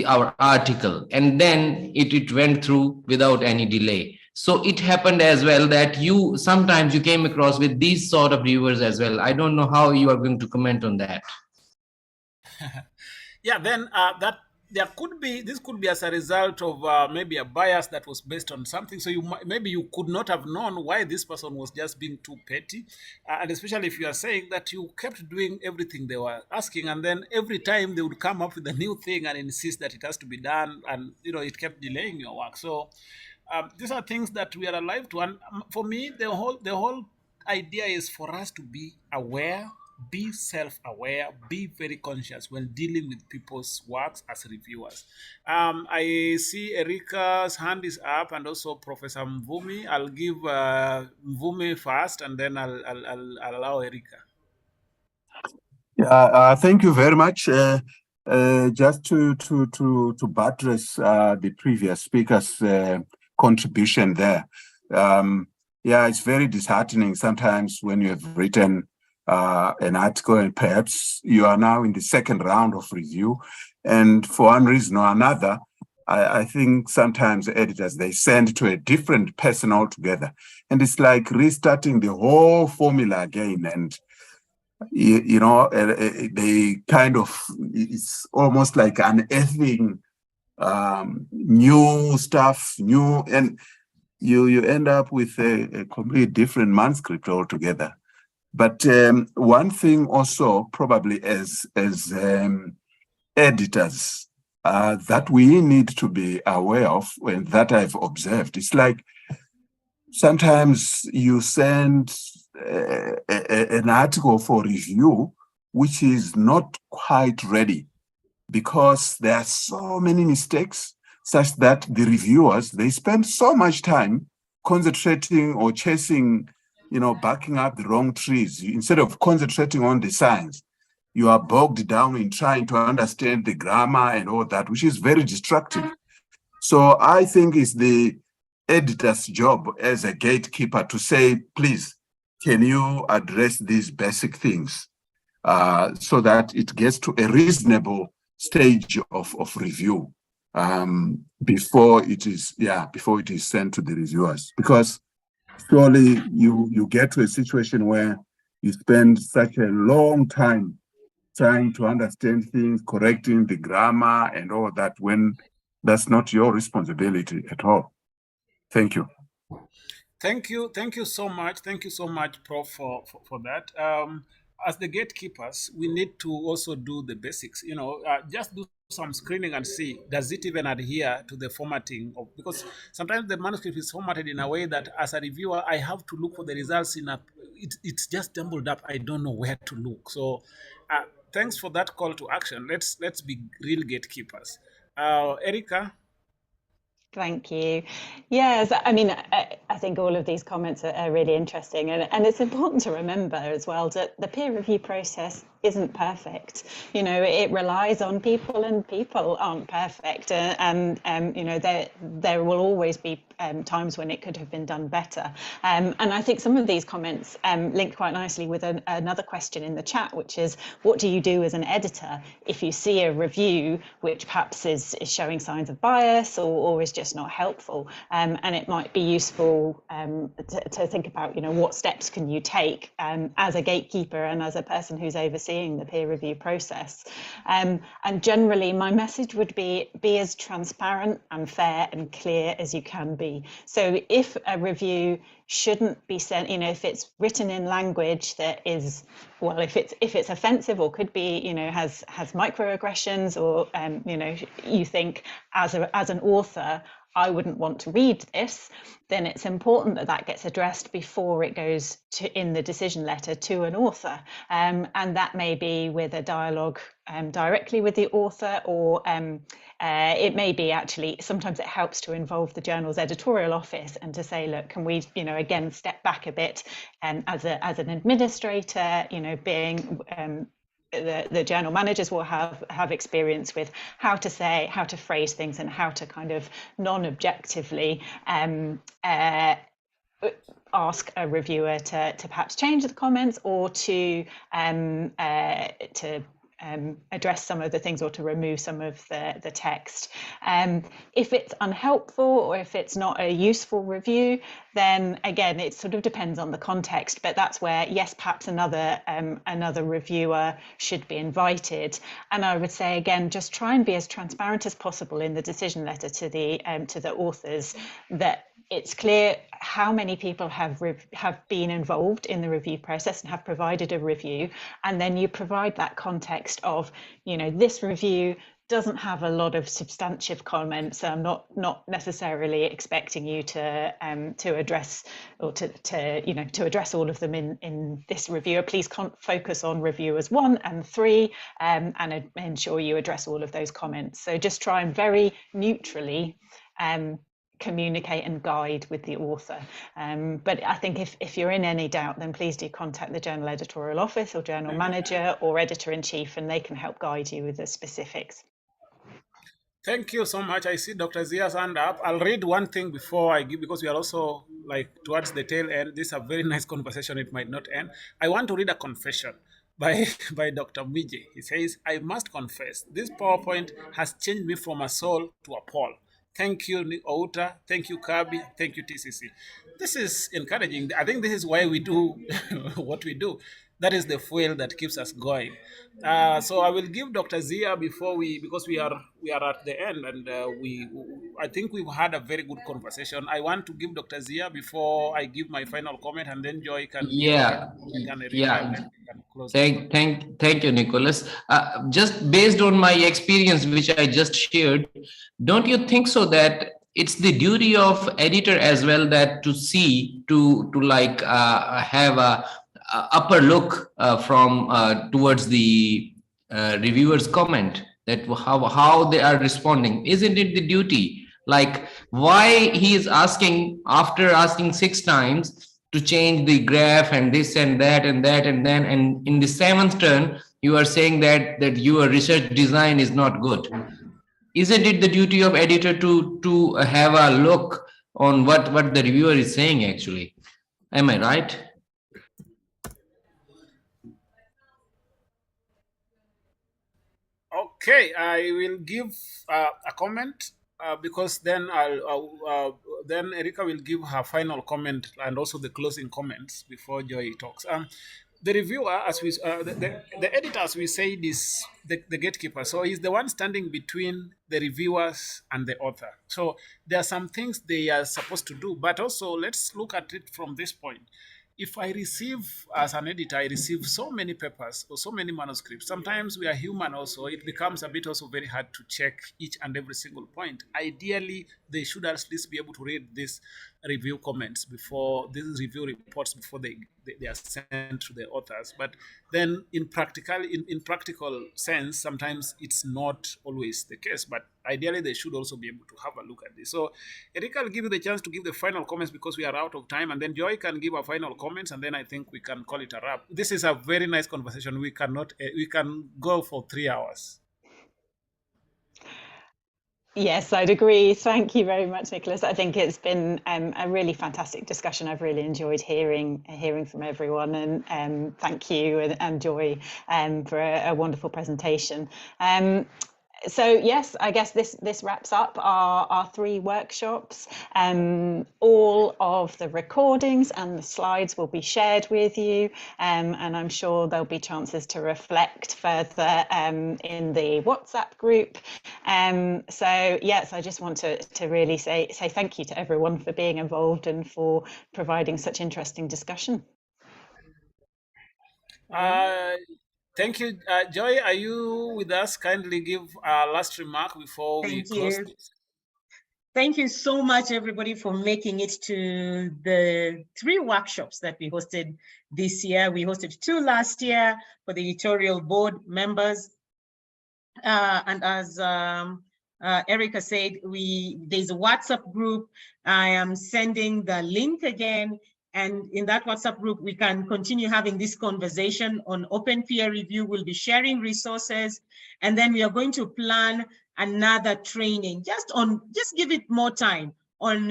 our article, and then it went through without any delay. So it happened as well that sometimes you came across with these sort of reviewers as well. I don't know how you are going to comment on that. Yeah, then this could be as a result of maybe a bias that was based on something. So maybe you could not have known why this person was just being too petty, and especially if you are saying that you kept doing everything they were asking, and then every time they would come up with a new thing and insist that it has to be done, and it kept delaying your work. So these are things that we are alive to, and for me, the whole idea is for us to be aware, be self-aware, be very conscious when dealing with people's works as reviewers. I see Erika's hand is up, and also Professor Mvumi. I'll give Mvumi first, and then I'll allow Erika. Yeah, thank you very much. Just to buttress the previous speaker's contribution there. Yeah, it's very disheartening sometimes when you have written an article and perhaps you are now in the second round of review, and for one reason or another, I think sometimes editors, they send to a different person altogether, and it's like restarting the whole formula again. And they kind of, it's almost like unearthing new stuff, and you end up with a completely different manuscript altogether. But one thing also, probably as editors, that we need to be aware of, and that I've observed, it's like sometimes you send an article for review which is not quite ready, because there are so many mistakes, such that the reviewers, they spend so much time concentrating or chasing, backing up the wrong trees. Instead of concentrating on the science, you are bogged down in trying to understand the grammar and all that, which is very destructive. So I think it's the editor's job as a gatekeeper to say, please, can you address these basic things so that it gets to a reasonable stage of review. before it is sent to the reviewers, because surely you get to a situation where you spend such a long time trying to understand things, correcting the grammar and all that, when that's not your responsibility at all. Thank you. Thank you so much. Thank you so much, Prof, for that. As the gatekeepers, we need to also do the basics. Just do some screening and see, does it even adhere to the formatting of, because sometimes the manuscript is formatted in a way that as a reviewer I have to look for the results in it's just jumbled up. I don't know where to look. So thanks for that call to action. Let's be real gatekeepers. Erica. Thank you. Yes, I mean, I think all of these comments are really interesting, and it's important to remember as well that the peer review process isn't perfect. It relies on people, and people aren't perfect, and there will always be times when it could have been done better. And I think some of these comments link quite nicely with another question in the chat, which is, what do you do as an editor if you see a review which perhaps is showing signs of bias or is just not helpful? And it might be useful to think about, what steps can you take as a gatekeeper and as a person who's overseeing the peer review process. And generally, my message would be as transparent and fair and clear as you can be. So if a review shouldn't be sent, if it's written in language that is, well, if it's offensive or could be, has microaggressions, or you think as an author, I wouldn't want to read this, then it's important that gets addressed before it goes in the decision letter to an author. And that may be with a dialogue directly with the author, or it may be actually, sometimes it helps to involve the journal's editorial office and to say, look, can we, again, step back a bit, as an administrator, being the journal managers will have experience with how to phrase things and how to kind of non-objectively ask a reviewer to perhaps change the comments, or to address some of the things, or to remove some of the text. If it's unhelpful, or if it's not a useful review, then again, it sort of depends on the context, but that's where, yes, perhaps another reviewer should be invited. And I would say, again, just try and be as transparent as possible in the decision letter to the authors, that it's clear how many people have been involved in the review process and have provided a review, and then you provide that context of, this review doesn't have a lot of substantive comments, so I'm not necessarily expecting you to address, or to address all of them in this review. Please focus on reviewers 1 and 3, and ensure you address all of those comments. So just try and very neutrally communicate and guide with the author. But I think if you're in any doubt, then please do contact the journal editorial office or journal manager or editor-in-chief, and they can help guide you with the specifics. Thank you so much. I see Dr. Zia's hand up. I'll read one thing before I give, because we are also towards the tail end. This is a very nice conversation. It might not end. I want to read a confession by Dr. Mije. He says, I must confess, this PowerPoint has changed me from a soul to a Paul. Thank you, Outa. Thank you, CABI. Thank you, TCC. This is encouraging. I think this is why we do what we do. That is the fuel that keeps us going. So I will give Dr. Zia because we are at the end, and I think we've had a very good conversation. I want to give Dr. Zia before I give my final comment, and then Joy can close. Thank you, Nicholas. Just based on my experience, which I just shared, don't you think so that it's the duty of editor as well that to have a upper look from towards the reviewer's comment, that how they are responding? Isn't it the duty? Like, why he is asking, after asking 6 times, to change the graph and this and that and that, and then, and in the 7th turn you are saying that your research design is not good? Isn't it the duty of editor to have a look on what the reviewer is saying actually? Am I right? Okay, I will give a comment because then then Erika will give her final comment and also the closing comments before Joy talks. The reviewer, as we the editor, as we say, is the gatekeeper. So he's the one standing between the reviewers and the author. So there are some things they are supposed to do, but also let's look at it from this point. If I receive, as an editor, I receive so many papers or so many manuscripts. Sometimes we are human also. It becomes a bit also very hard to check each and every single point. Ideally, they should at least be able to read these review comments before, these review reports before they are sent to the authors. But then in practical sense, sometimes it's not always the case. But ideally, they should also be able to have a look at this. So Erika will give you the chance to give the final comments because we are out of time, and then Joy can give a final comments, and then I think we can call it a wrap. This is a very nice conversation. We can go for 3 hours. Yes, I'd agree. Thank you very much, Nicholas. I think it's been a really fantastic discussion. I've really enjoyed hearing from everyone, and thank you and Joy for a wonderful presentation. So yes, I guess this wraps up our 3 workshops. All of the recordings and the slides will be shared with you, and I'm sure there'll be chances to reflect further in the WhatsApp group. So yes, I just want to really say thank you to everyone for being involved and for providing such interesting discussion. Thank you. Joy, are you with us? Kindly give a last remark before we close this. Thank you so much, everybody, for making it to the 3 workshops that we hosted this year. We hosted 2 last year for the editorial board members. And as Erika said, there's a WhatsApp group. I am sending the link again. And in that WhatsApp group, we can continue having this conversation on open peer review. We'll be sharing resources. And then we are going to plan another training, just give it more time on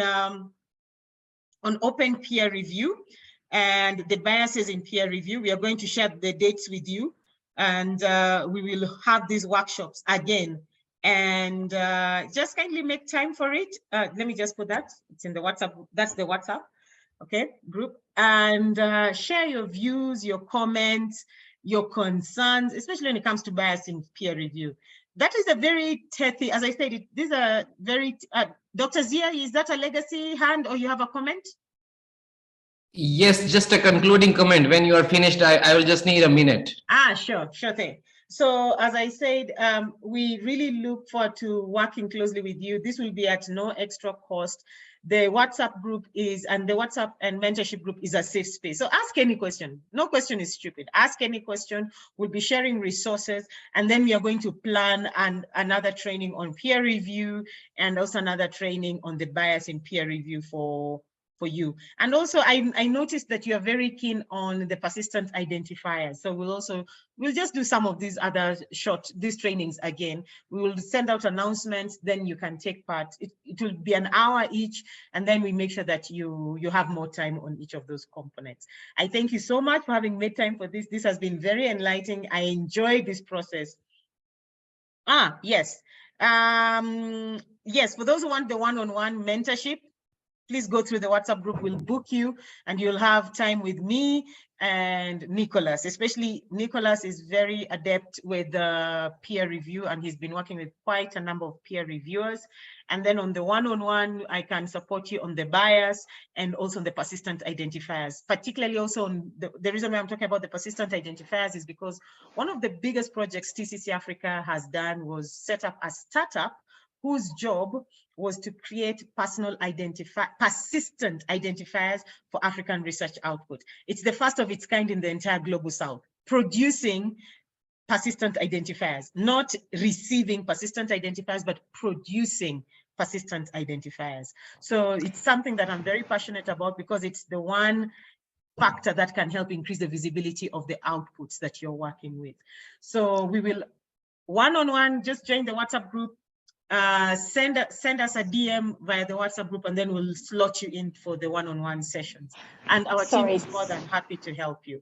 open peer review and the biases in peer review. We are going to share the dates with you, and we will have these workshops again. And just kindly make time for it. Let me just put that. It's in the WhatsApp. That's the WhatsApp. Okay, group, and share your views, your comments, your concerns, especially when it comes to bias in peer review. That is a very tethy, as I said, these are very, Dr. Zia, is that a legacy hand or you have a comment? Yes, just a concluding comment. When you are finished, I will just need a minute. Sure thing. So as I said, we really look forward to working closely with you. This will be at no extra cost. The WhatsApp group and the WhatsApp and mentorship group is a safe space. So ask any question. No question is stupid. Ask any question. We'll be sharing resources, and then we are going to plan another training on peer review and also another training on the bias in peer review for you. And also I noticed that you are very keen on the persistent identifiers. So we'll just do some of these other these trainings again. We will send out announcements, then you can take part. It will be an hour each, and then we make sure that you have more time on each of those components. I thank you so much for having made time for this. This has been very enlightening. I enjoyed this process. Yes. Yes, for those who want the one-on-one mentorship, please go through the WhatsApp group. We'll book you, and you'll have time with me and Nicholas. Especially Nicholas is very adept with peer review, and he's been working with quite a number of peer reviewers. And then on the one-on-one, I can support you on the bias and also on the persistent identifiers. Particularly also on the reason why I'm talking about the persistent identifiers is because one of the biggest projects TCC Africa has done was set up a startup whose job was to create persistent identifiers for African research output. It's the first of its kind in the entire Global South, producing persistent identifiers, not receiving persistent identifiers, but producing persistent identifiers. So it's something that I'm very passionate about because it's the one factor that can help increase the visibility of the outputs that you're working with. So we will one-on-one, just join the WhatsApp group, send us a DM via the WhatsApp group, and then we'll slot you in for the one-on-one sessions. And our team is more than happy to help you.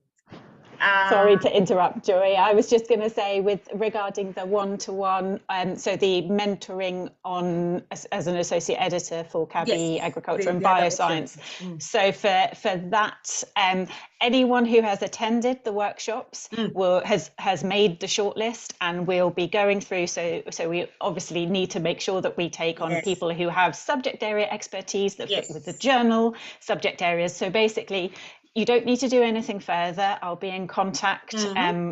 Sorry to interrupt, Joy. I was just going to say, regarding the one-to-one, so the mentoring on as an associate editor for CABI, Yes, Agriculture and the other Bioscience. options. So for that, anyone who has attended the workshops has made the shortlist, and we'll be going through. So we obviously need to make sure that we take on people who have subject area expertise that fit with the journal subject areas. So basically, you don't need to do anything further. I'll be in contact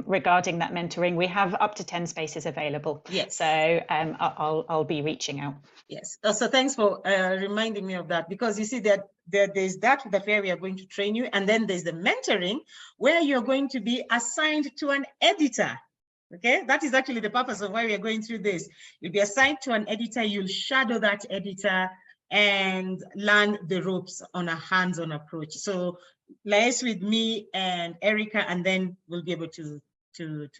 regarding that mentoring. We have up to 10 spaces available. Yes. So I'll be reaching out. Yes. So thanks for reminding me of that, because you see that there's that where we are going to train you, and then there's the mentoring where you're going to be assigned to an editor. Okay, that is actually the purpose of why we are going through this. You'll be assigned to an editor, you'll shadow that editor and learn the ropes on a hands-on approach. So liaise with me and Erica, and then we'll be able to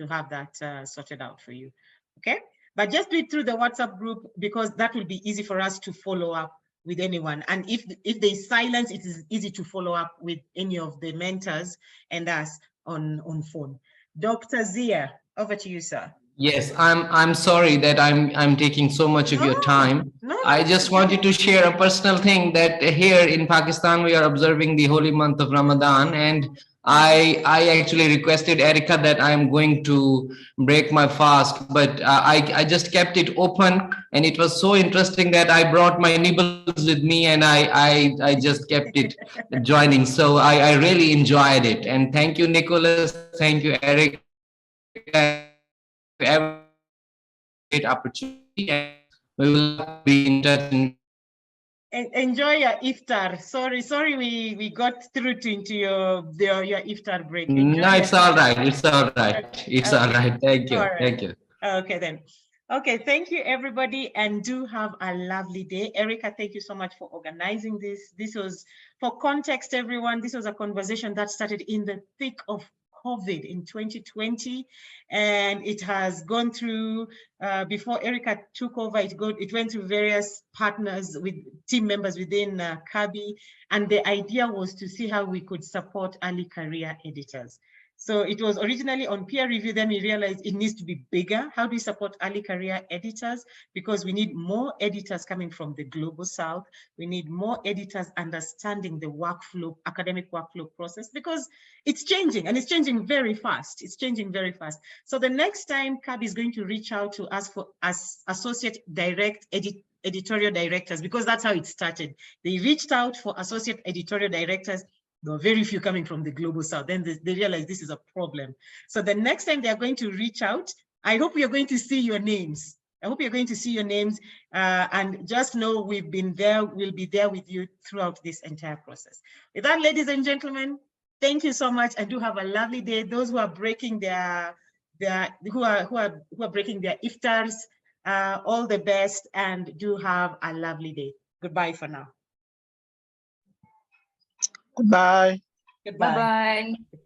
have that sorted out for you. Okay, but just do it through the WhatsApp group, because that will be easy for us to follow up with anyone. And if there's silence, it is easy to follow up with any of the mentors and us on phone. Dr. Zia, over to you, sir. Yes, I'm sorry that I'm taking so much of your time. I just wanted to share a personal thing that here in Pakistan we are observing the holy month of Ramadan, and I actually requested Erica that I am going to break my fast, but I just kept it open, and it was so interesting that I brought my nibbles with me, and I just kept it joining. So I really enjoyed it, and thank you, Nicholas. Thank you, Erica. Great opportunity, and we will be in touch. Enjoy your iftar. Sorry, we got through into your iftar break. No, it's all right. It's all right. It's all right. Thank you. Thank you. Okay then. Okay, thank you everybody, and do have a lovely day. Erica, thank you so much for organizing this. This was, for context, everyone, this was a conversation that started in the thick of COVID in 2020, and it has gone through, before Erica took over, it went through various partners with team members within CABI, and the idea was to see how we could support early career editors. So it was originally on peer review, then we realized it needs to be bigger. How do we support early career editors? Because we need more editors coming from the global south. We need more editors understanding the workflow, academic workflow process, because it's changing, and it's changing very fast. It's changing very fast. So the next time CABI is going to reach out to us for as associate editorial directors, because that's how it started. They reached out for associate editorial directors. There were very few coming from the global south. Then they realized this is a problem. So the next time they're going to reach out, I hope you're going to see your names. I hope you're going to see your names, and just know we've been there, we'll be there with you throughout this entire process. With that, ladies and gentlemen, thank you so much, and do have a lovely day. Those who are breaking who are breaking their iftars, all the best, and do have a lovely day. Goodbye for now. Goodbye. Goodbye. Bye-bye. Goodbye.